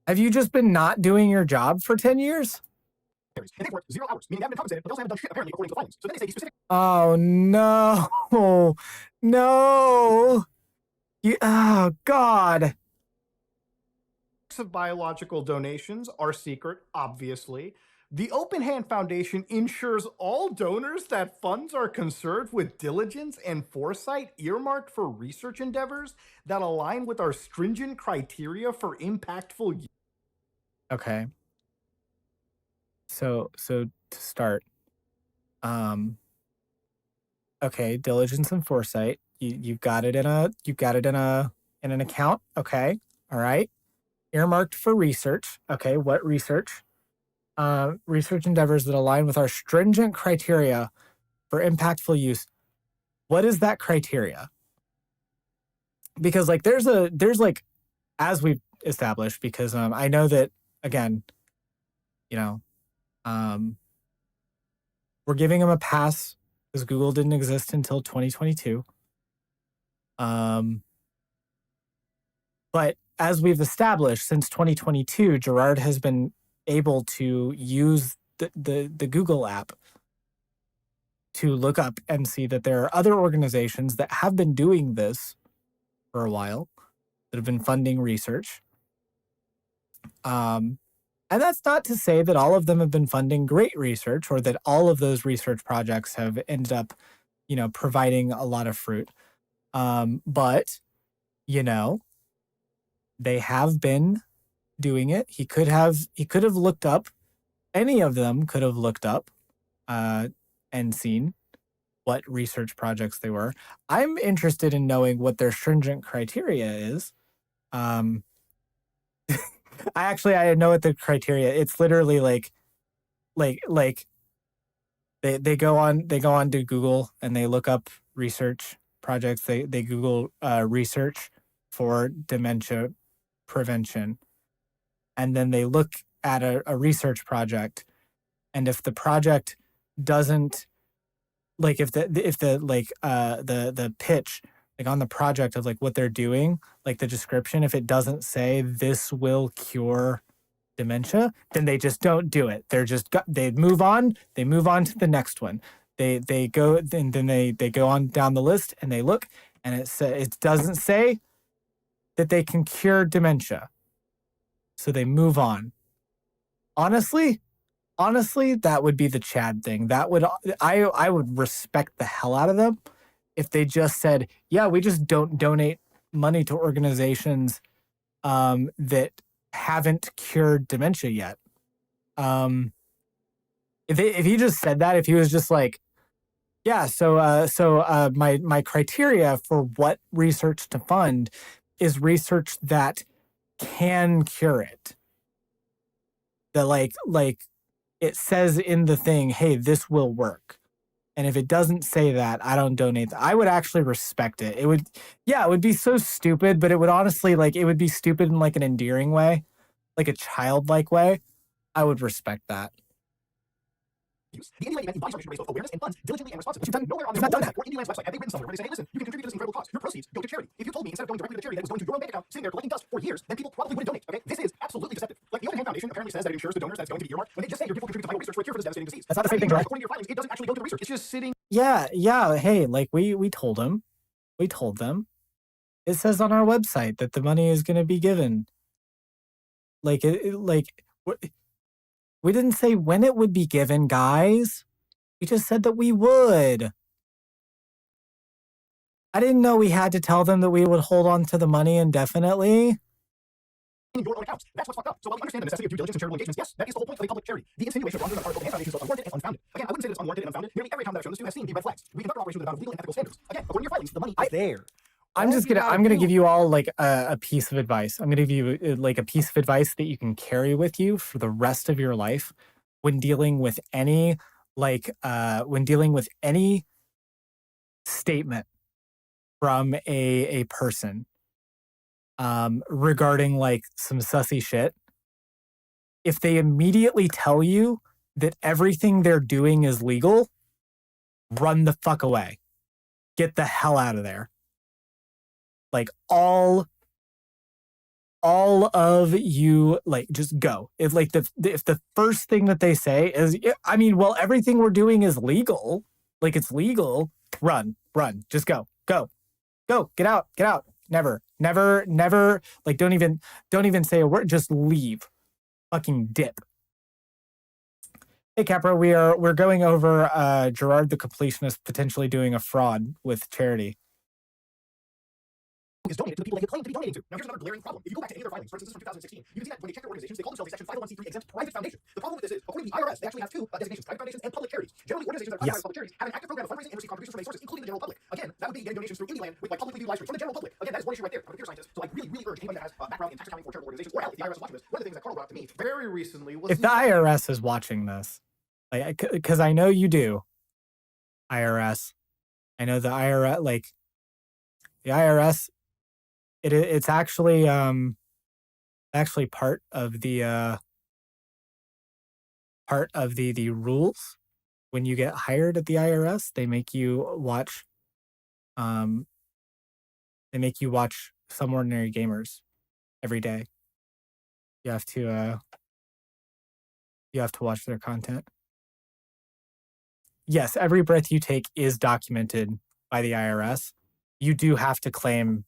Have you just been not doing your job for 10 years? And they've worked 0 hours, meaning they haven't been compensated, but they also haven't done shit apparently according to the filings. So then they say these specific. Oh no. No. Oh God. Of biological donations are secret, obviously. The Open Hand Foundation ensures all donors that funds are conserved with diligence and foresight, earmarked for research endeavors that align with our stringent criteria for impactful use. Okay. So to start, okay, diligence and foresight. You've got it in an account. Okay. All right. Earmarked for research. Okay. What research? Research endeavors that align with our stringent criteria for impactful use. What is that criteria? Because like there's like, as we've established, because I know that, again, you know, we're giving them a pass because Google didn't exist until 2022. But as we've established, since 2022, Gerard has been able to use the Google app to look up and see that there are other organizations that have been doing this for a while, that have been funding research. And that's not to say that all of them have been funding great research or that all of those research projects have ended up, you know, providing a lot of fruit. But, you know, they have been doing it. He could have looked up, any of them could have looked up and seen what research projects they were. I'm interested in knowing what their stringent criteria is. I know what the criteria. It's literally like they go on to Google and they look up research projects. They Google research for dementia prevention, and then they look at a research project, and if the project doesn't, like if the pitch, like on the project of like what they're doing, like the description, if it doesn't say this will cure dementia, then they just don't do it. They move on to the next one. They go and then they go on down the list and they look, and it doesn't say that they can cure dementia. So they move on. Honestly, that would be the Chad thing. That would, I would respect the hell out of them if they just said, yeah, we just don't donate money to organizations that haven't cured dementia yet. If he just said that, if he was just like, yeah, so my criteria for what research to fund is research that can cure it. That like it says in the thing, hey, this will work. And if it doesn't say that, I don't donate that. I would actually respect it. It would be so stupid, but it would honestly, like, it would be stupid in like an endearing way, like a childlike way. I would respect that. The Indie event embodies our mission to raise both awareness and funds diligently and responsibly. You've done nowhere on their website or IndieLand's website have they written somewhere where they say, hey, listen, you can contribute to this incredible cause. Your proceeds go to charity. If you told me instead of going directly to the charity that it was going to your own bank account, sitting there collecting dust for years, then people probably wouldn't donate. Okay, this is absolutely deceptive. Like the Open Hand Foundation apparently says that it ensures the donors that's going to be earmarked when they just say your people contribute to vital research for a cure for this devastating disease. That's not the same thing, right? According to your filings, it doesn't actually go to the research. It's just sitting. Yeah. Hey, like we told him, we told them. It says on our website that the money is going to be given. Like we didn't say when it would be given, guys. We just said that we would. I didn't know we had to tell them that we would hold on to the money indefinitely. In your own accounts. That's what's fucked up. So while we understand the necessity of due diligence and charitable engagements, yes, that is the whole point of a public charity. The insinuation of wrongdoing on part of the Hand Foundation is both unwarranted and unfounded. Again, I wouldn't say that it's unwarranted and unfounded. Nearly every account that I've shown this to has seen the red flags. We conduct our operations with a bound of legal and ethical standards. Again, according to your filings, the money is there. I'm gonna give you all like a piece of advice. I'm gonna give you like a piece of advice that you can carry with you for the rest of your life when dealing with any statement from a person regarding like some sussy shit. If they immediately tell you that everything they're doing is legal, run the fuck away. Get the hell out of there. Like all of you, like, just go. If like if the first thing that they say is, I mean, well, everything we're doing is legal, like it's legal, run, just go, get out. Never, like, don't even say a word, just leave. Fucking dip. Hey Capra, we're going over Gerard the Completionist potentially doing a fraud with charity. Is donated to the people they claim to be donating to. Now here's another glaring problem. If you go back to any of their filings, for instance, this is from 2016, you can see that when they check their organizations, they call themselves a Section 501c3 exempt private foundation. The problem with this is, according to the IRS, they actually have two designations, private foundations and public charities. Generally, organizations that are classified as public charities have an active program of fundraising and receive contributions from sources, including the general public. Again, that would be getting donations through IndieLand with like publicly viewed live streams from the general public. Again, that is one issue right there. I'm a computer scientist, so I really urge anybody that has background in tax accounting for charitable organizations, or if the IRS is watching this, one of the things that Carl brought up to me very recently was... If the IRS is watching this, like, because I know you do, IRS. I know the IRS, like, the IRS, it's actually part of the rules. When you get hired at the IRS, they make you watch Some Ordinary Gamers every day. You have to watch their content. Yes, every breath you take is documented by the IRS. You do have to claim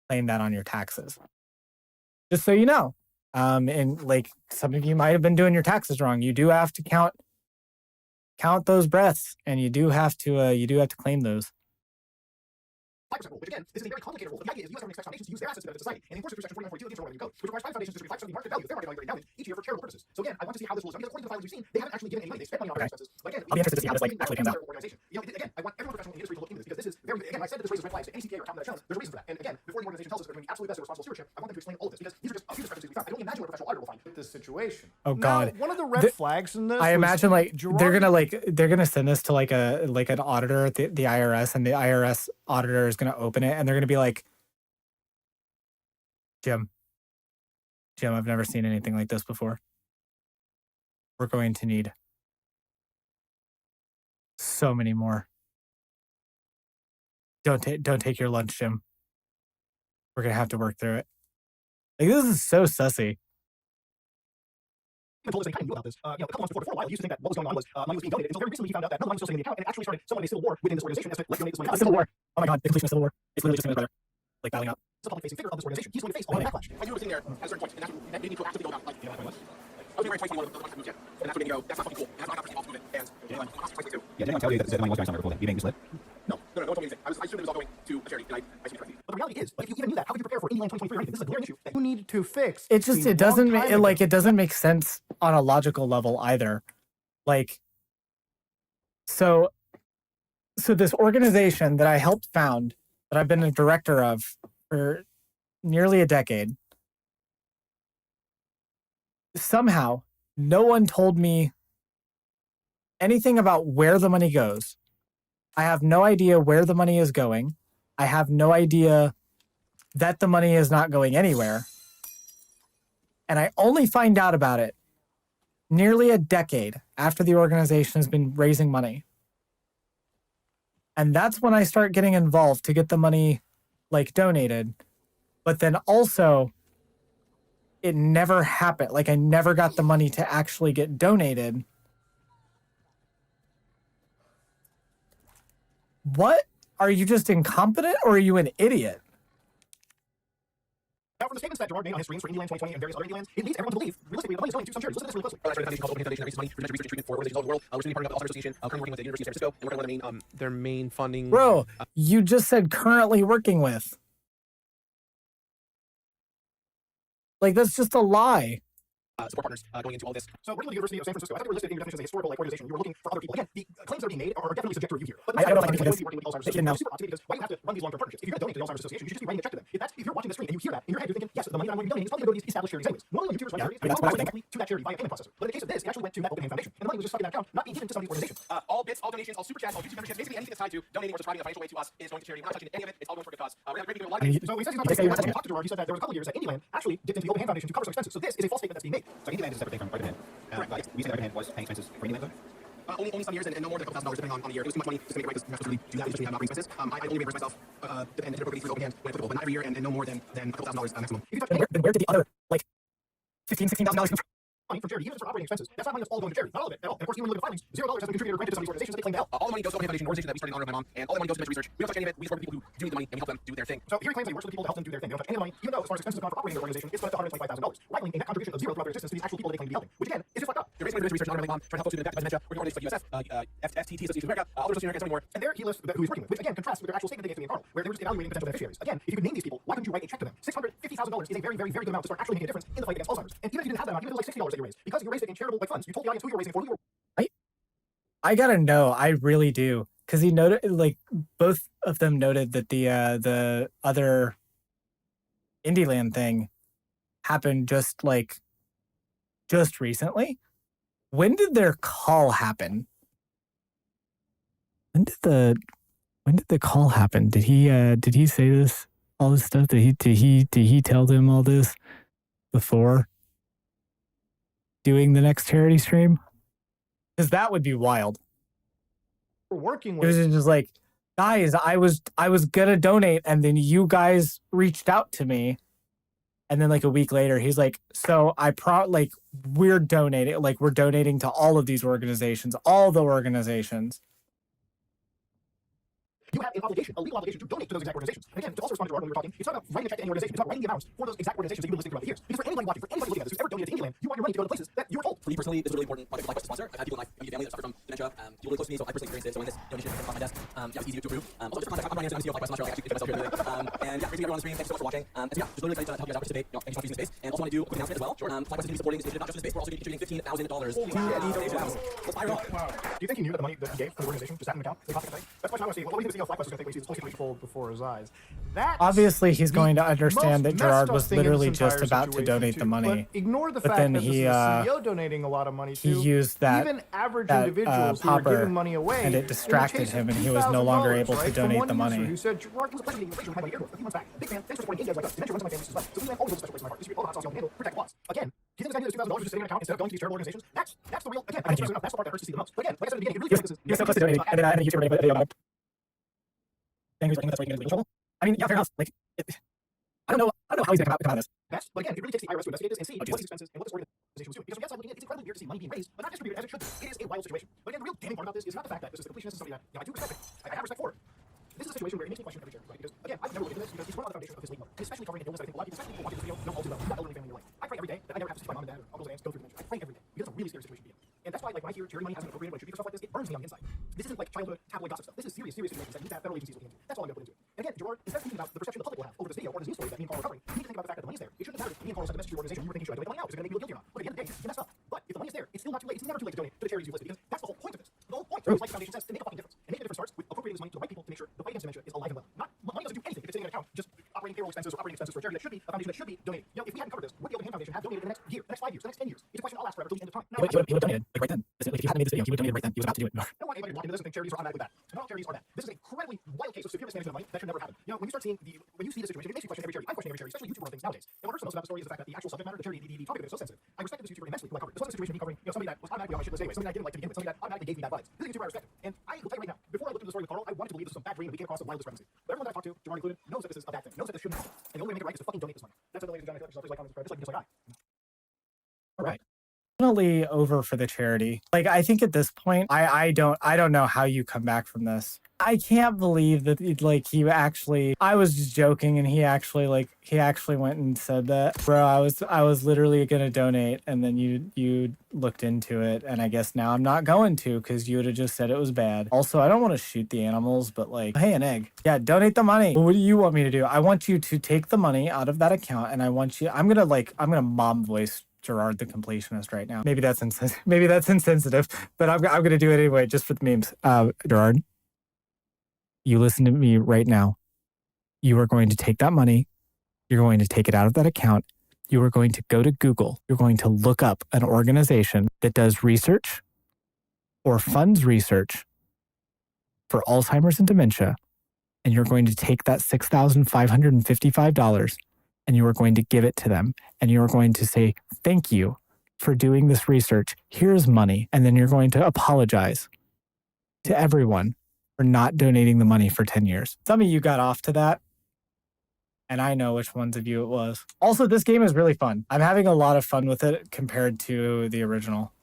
that on your taxes. Just so you know. And like, some of you might have been doing your taxes wrong. You do have to count those breaths, and you do have to claim those. 5% rule, which again, this is a very complicated rule. The idea is the U.S. government expects foundations to use their assets to benefit society, and enforces through Section 4942 of the Internal Revenue Code, which requires private foundations to distribute 5% of the market value of their market value endowment each year for charitable purposes. So again, I want to see how this rule is done, because according to the filings we've seen, they haven't actually given any money. They spent money on operating expenses. But again, I'll be interested to see how this like actually pans out. Organization. You know, again, I want everyone professional in the industry to look into this, because this is very, again, I said that this raises red flags to any CPA or accountant that I've shown. There's a reason for that. And again, before the organization tells us that they're doing the absolute best at responsible stewardship, I want them to explain all of this, because these are just a few discrepancies we found. I don't imagine what a professional auditor will find. This situation. Oh God. Now, one of the red flags in this, I imagine like Gerard... they're gonna send this to like an auditor at the IRS, and the IRS auditor is gonna open it, and they're gonna be like, Jim, I've never seen anything like this before. We're going to need so many more. Don't take your lunch, Jim. We're gonna have to work through it. Like, this is so sussy. Told us they kind of knew about this. A couple months before, for a while, he used to think that what was going on was money was being donated. Until very recently, he found out that no money was still sitting in the account, and it actually started someone in a civil war within this organization as to let's donate this money. A civil war. Oh my God, the completion of civil war. It's literally just him and his brother, like, battling out. The public-facing figure of this organization, he's going to face a lot of backlash. I knew it was sitting there at a certain point, and that's when they need to actively go about, like, I was very 2021 the launch of the movement, and that's when they go, that's not fucking cool, and that's not opportunity movement, and Yeah, did anyone tell you that the money was going somewhere before that? You being misled? No one told me anything. I assumed it was all going to a charity, and I assumed correctly. But the reality is, like, if you even knew that, how could you prepare for IndieLand 2023 or anything? This is a glaring issue that you need to fix. It doesn't make sense on a logical level either. Like, so this organization that I helped found, that I've been a director of for nearly a decade, somehow no one told me anything about where the money goes. I have no idea where the money is going. I have no idea that the money is not going anywhere. And I only find out about it nearly a decade after the organization has been raising money. And that's when I start getting involved to get the money like donated. But then also it never happened. Like I never got the money to actually get donated. What? Are you just incompetent or are you an idiot? Now, from the statements that Gerard made on his streams for Indieland 2020 and various other Indielands, it leads everyone to believe, realistically, the money is going to some charities. Listen to this really closely. That's right. The foundation called Open Hand Foundation that raises money for genetic research and treatment for organizations all over the world. We're recently partnering up with the Alzheimer's Association, currently working with the University of San Francisco, and we're one of their main funding. Bro, you just said currently working with. Like, that's just a lie. Support partners going into all this. So, working with the University of San Francisco, I thought they were listed in your definition as a historical organization. You were looking for other people. Again, the claims that are being made are definitely subject to review here. But I don't know if I can do this. working with the Alzheimer's Association. It's super optimistic because why do you have to run these long-term partnerships? If you're going to donate to the Alzheimer's Association, you should just be writing a check to them. If you're watching the stream and you hear that in your head, you're thinking, yes, the money that I'm going to be donating is probably going to go to these established charities anyways. Normally, when YouTubers run charities, they go directly to that charity via payment processor. But in the case of this, it actually went to that Open Hand Foundation, and the money was just stuck in that account, not being given to some of these organizations. All bits, all donations, all super chats, all YouTube memberships, basically anything that's tied to donating or subscribing in a financial way to us is going to charity. We're not touching any of it. It's all going for a good cause. We're going to a lot of So when he says he's not going to talk to Gerard, he said that there was a couple of years that Indieland actually dipped into the Open Hand Foundation to cover some expenses. So this is a false statement that's being made. So Indieland is a separate thing from Open Hand. Yes, we said Open Hand was paying expenses for Indieland, though? only some years and no more than $1,000 depending on the year. It was too much money just to make it right because you're not supposed to really do that. It's just operating expenses. I only reimburse myself dependent appropriately through Open Hand when applicable, but not every year and no more than a couple $1,000 maximum. Then where did the other, like, $15,000, $16,000 come from? Money from charity, even for operating expenses. That's not money that's all going to charity. Not all of it at all. And of course, even when we look at the filings, $0 has been contributed or granted to some of these organizations that they claim to help. All the money goes to Open Hand Foundation, an organization that we started in honor of my mom, and all the money goes to mental research. We don't touch any of it. We support the people who do need the money and we help them do their thing. So here he claims that he works with the people to help them do their thing. They don't touch any of the money, even though as far as expenses have gone for operating their organization, it's spent up to $125,000, rivaling a net contribution of 0 throughout their existence to these actual people that they claim to be helping. Which again, is just fucked up. They're raising money for research in honor of my mom, trying to help folks with dementia, working on organizations like USF, FTT, Association of America, other Association of America, and so many more. And there he lists who he's working with, which again contrasts with their actual statement they gave to me in Carl, where they were just evaluating potential beneficiaries. Again, if you could name these people, why couldn't you write a check to them? $650,000 is a very, very, very good amount to start actually making a difference in the fight against Alzheimer's. And even if you didn't have that amount, even if it was like $60 that you raised, because you raised it in charitable funds, you told the audience who you were raising it for, who you were. I gotta know. I really do. Because he noted, like, both of them noted that the other Indieland thing happened just recently. When did their call happen? When did the call happen? Did he say this, all this stuff? Did he tell them all this before doing the next charity stream? Because that would be wild. We're working It was with. just like, guys, I was gonna donate, and then you guys reached out to me, and then like a week later, he's like, so we're donating to all of these organizations, all the organizations. You have an obligation, a legal obligation to donate to those exact organizations. And again, to also respond to Gerard when we were talking, it's not about writing a check to any organization, it's about writing the amounts for those exact organizations that you've been listing throughout the years. Because for anybody watching, for anybody looking at this who's ever donated to Indieland, you want your money to go to places that you were told. For me personally, this is a really important project for life to sponsor. I've had people in my immediate family that suffer from dementia, people really close to me, so I personally experienced it. So when this donation comes off my desk, yeah, it's easy to approve. Also, just contact, I'm Ryan Anderson, I'm the CEO of Life Quest. I'm not sure I actually myself here today. And yeah, great to everyone on the stream. Thanks so much for watching. And so yeah, just literally excited to help you guys out participate, any contributions in space. And also want to do a quick announcement as well. Sure. Life Quest is going to be supporting this initiative, not just in space, we're also going to be contributing $15,000 to these donations. Let's fire up. Do you think he knew that the money that he gave to the organization just sat in an account? That's the question I want to see. What do you think the CEO of Life Quest is going to think when he sees this whole situation Fold before his eyes. That's Obviously, he's going to the understand that most Gerard messed was up thing in literally this just entire about to situation, donate too. the money. But ignore the But fact then that this he, is the CEO donating a lot of money he too. used that Even average that, individuals who are popper, giving money away, and it in the distracted chase him, of and he was no longer $2,000, able to right, from donate one the money. user who said Gerard was a pleasure meeting with Rachel and my buddy Airport a few months back. Big fan, thanks for supporting Indians like us. Dementia runs in my family as well. So Indieland always holds a special place in my heart. Distribute all the hot sauce y'all can handle, protect loss. Again, do you think this guy knew this $2,000 was just sitting in an account instead of going to these charitable organizations? That's the real, again, that's the part that hurts to see the most. But again, like I said in the beginning, it really feels like this is... You're so close to donating, and then YouTube made a video about it. Saying he's working, that's why he's getting into legal trouble. I mean, yeah, fair enough. Like, I don't know how he's gonna come out of this. Best, but again, it really takes the IRS to investigate this and see what these expenses and what this organization was doing. Because from the outside looking in, it's incredibly weird to see money being raised, but not distributed as it should be. It is a wild situation. But again, the real damning part about this is not the fact that this is the completionist of something that, I do respect it. I have respect for it. This is a situation where it makes me question every charity, right? Because again, I've never looked into this because he's run on the foundation of his legal, and especially covering an illness. I think a lot of people, especially people watching this video, know all too well. You've got elderly family in your life. I pray every day that I never have to see my mom and dad or uncles and aunts go through dementia. I pray every day because it's a really scary situation to be in. And that's why, like, when I hear charity money hasn't been appropriated when it should be for stuff like this, it burns me on the inside. This isn't like childhood tabloid gossip stuff. This is serious situations that need to have federal agencies looking into. That's all I'm going to put into it. And again, Gerard, instead of thinking about the perception the public will have over this video or this news story that me and Carl are covering, you need to think about the fact that the money's there. It shouldn't matter if me and Carl sent a message to your organization and you were thinking, should I donate the money now? Is it going to make you look guilty or not? Look, at the end of the day, you messed up. But if the money's there, it's still not too late. It's never too late to donate to the charities you listed because for operating expenses for a charity that should be a foundation that should be donating. You know, if we hadn't covered this, would the Open Hand Foundation have donated in the next year, the next 5 years, the next 10 years? It's a question I'll ask forever till the end of time. Now, He would have donated like right then. Like if you hadn't made this video, he would have donated right then. He was about to do it. I don't want anybody to walk into this and think charities are automatically bad. Not all charities are bad. This is an incredibly wild case of severe mismanagement of money that should never happen. You know, when you see the situation, it makes you question every charity. I question every charity, especially YouTube things nowadays. And what hurts the most about the story is the fact that the actual subject matter, the charity, the topic of it is so sensitive. I respected this YouTuber immensely who I covered. This wasn't a situation of me covering, you know, somebody that was automatically on my shit list anyway, somebody I didn't like to begin with, somebody that automatically gave me bad vibes. This is a YouTuber I respected. And I will tell you right now, before I looked into the story with Carl, I wanted to believe this was some bad dream and we came across some wild discrepancy. But everyone that I talked to, Gerard included, knows that this is a bad thing, knows that this shouldn't happen. And the only way to make it right is to fucking donate this money. That's it, ladies and gentlemen. Please like, comment, subscribe, just like I. All right. Definitely over for the charity. Like I think at this point, I don't know how you come back from this. I can't believe that he actually, I was just joking and he actually went and said that. Bro, I was literally gonna donate and then you looked into it and I guess now I'm not going to because you would have just said it was bad. Also, I don't want to shoot the animals, but like, hey, an egg. Yeah, donate the money. What do you want me to do? I want you to take the money out of that account and I'm gonna mom voice Gerard the completionist right now. Maybe that's insensitive, but I'm gonna do it anyway just for the memes. Gerard, you listen to me right now. You are going to take that money. You're going to take it out of that account. You are going to go to Google. You're going to look up an organization that does research or funds research for Alzheimer's and dementia. And you're going to take that $6,555 and you are going to give it to them. And you are going to say, thank you for doing this research. Here's money. And then you're going to apologize to everyone for not donating the money for 10 years. Some of you got off to that, and I know which ones of you it was. Also, this game is really fun. I'm having a lot of fun with it compared to the original.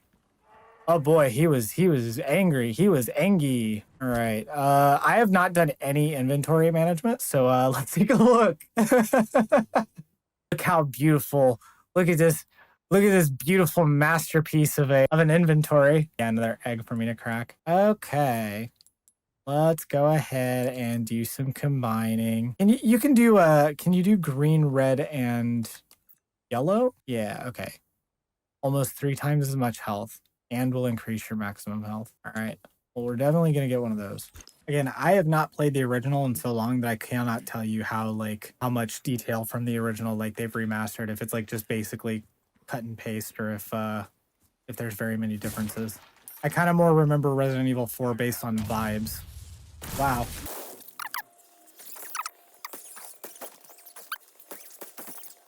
Oh boy, he was angry. He was angry. All right. I have not done any inventory management, so let's take a look. Look how beautiful. Look at this. Look at this beautiful masterpiece of an inventory. Yeah, another egg for me to crack. Okay. Let's go ahead and do some combining. And you can do can you do green, red, and yellow? Yeah, okay. Almost 3 times as much health and will increase your maximum health. All right. Well, we're definitely going to get one of those. Again, I have not played the original in so long that I cannot tell you how much detail from the original they've remastered, if it's just basically cut and paste or if there's very many differences. I kind of more remember Resident Evil 4 based on vibes. Wow.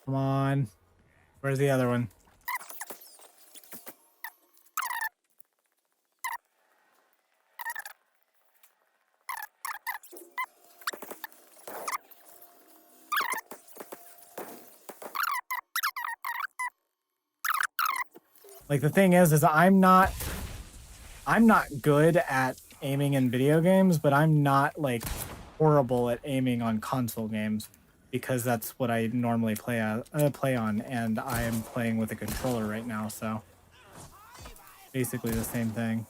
Come on. Where's the other one? The thing is I'm not good at aiming in video games, but I'm not horrible at aiming on console games because that's what I normally play on, and I am playing with a controller right now, so basically the same thing.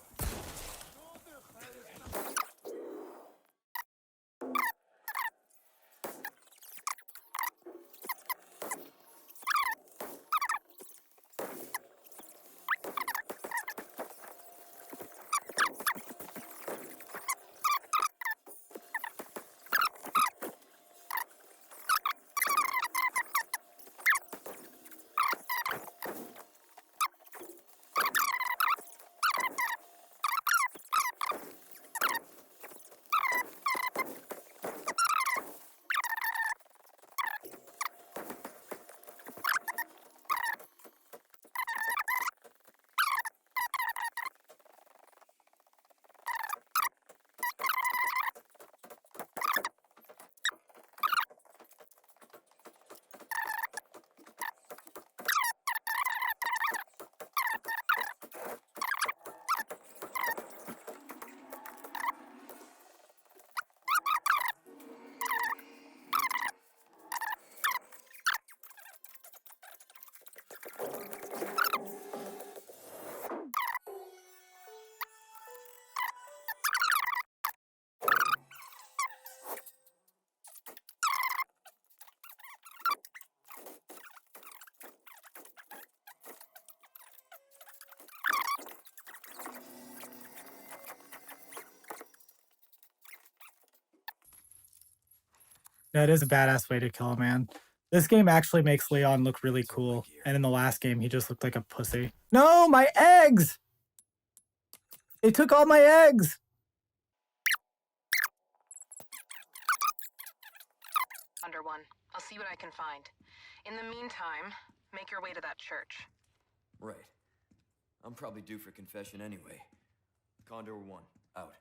That is a badass way to kill a man. This game actually makes Leon look really cool. And in the last game, he just looked like a pussy. No, my eggs! They took all my eggs! Under one. I'll see what I can find. In the meantime, make your way to that church. Right. I'm probably due for confession anyway. Condor 1, out.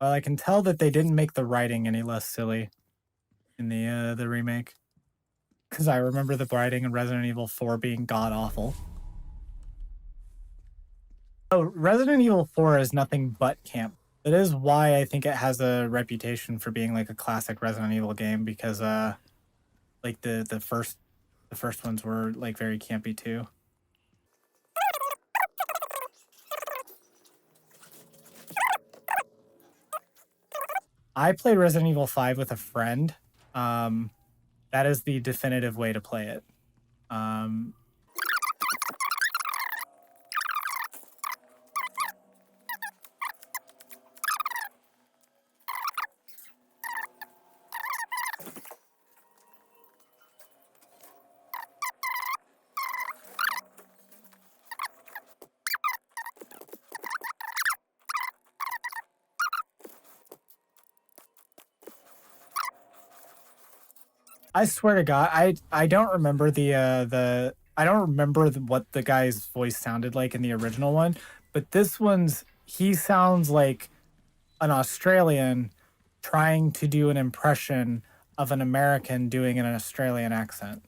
Well, I can tell that they didn't make the writing any less silly in the remake. Because I remember the writing in Resident Evil 4 being god-awful. Oh, Resident Evil 4 is nothing but camp. That is why I think it has a reputation for being like a classic Resident Evil game, because like the first ones were like very campy too. I played Resident Evil 5 with a friend. That is the definitive way to play it. I swear to God, I don't remember I don't remember what the guy's voice sounded like in the original one, but this one's he sounds like an Australian trying to do an impression of an American doing an Australian accent.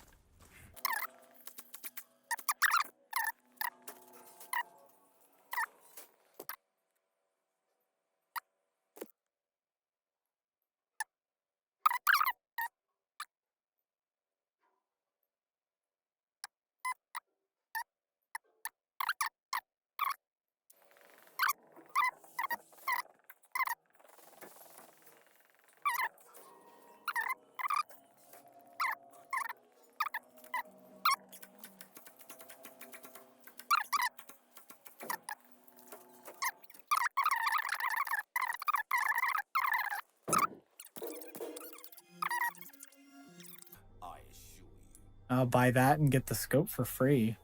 I'll buy that and get the scope for free.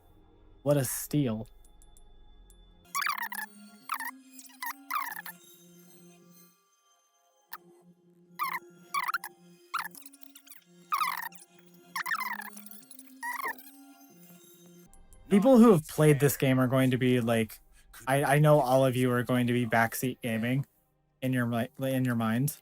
What a steal. People who have played this game are going to be like, I know all of you are going to be backseat gaming in your minds.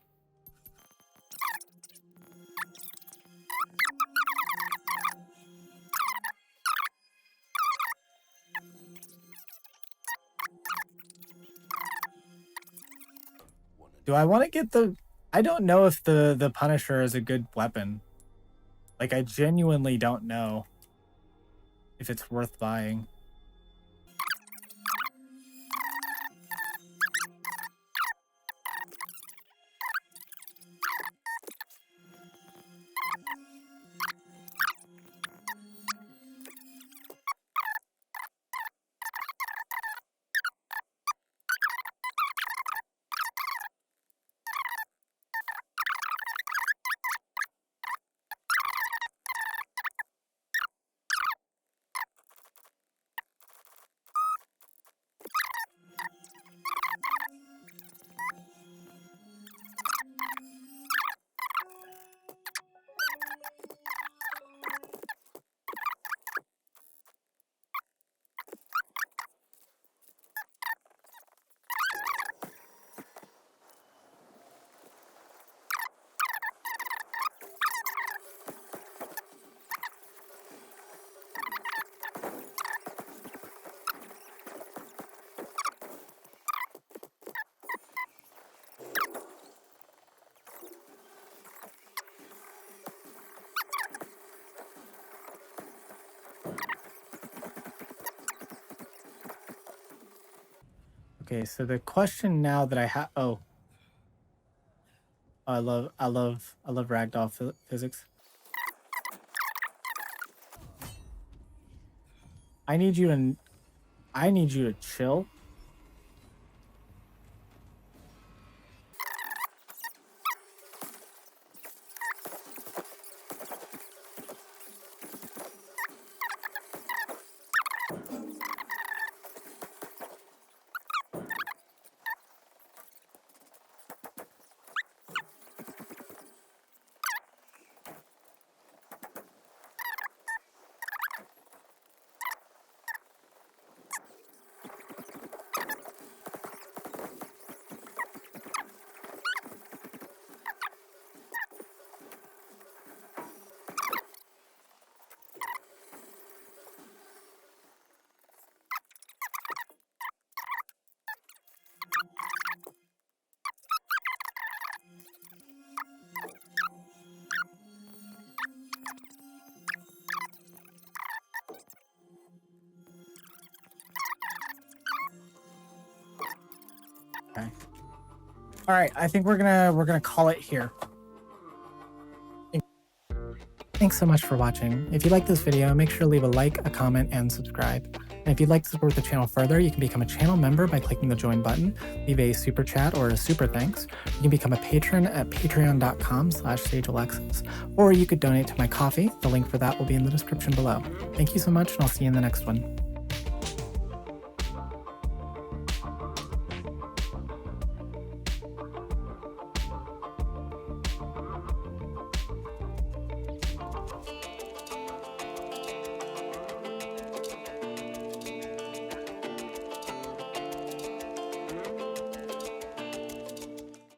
Do I want to get the... I don't know if the Punisher is a good weapon. Like, I genuinely don't know if it's worth buying. Okay, so the question now that I have... Oh. I love ragdoll physics. I need you to chill. Okay. All right, I think we're gonna call it here. Thanks so much for watching. If you like this video, make sure to leave a like, a comment, and subscribe. And if you'd like to support the channel further, you can become a channel member by clicking the join button, leave a super chat or a super thanks. You can become a patron at patreon.com/SaigeAlexis, or you could donate to my coffee. The link for that will be in the description below. Thank you so much, and I'll see you in the next one.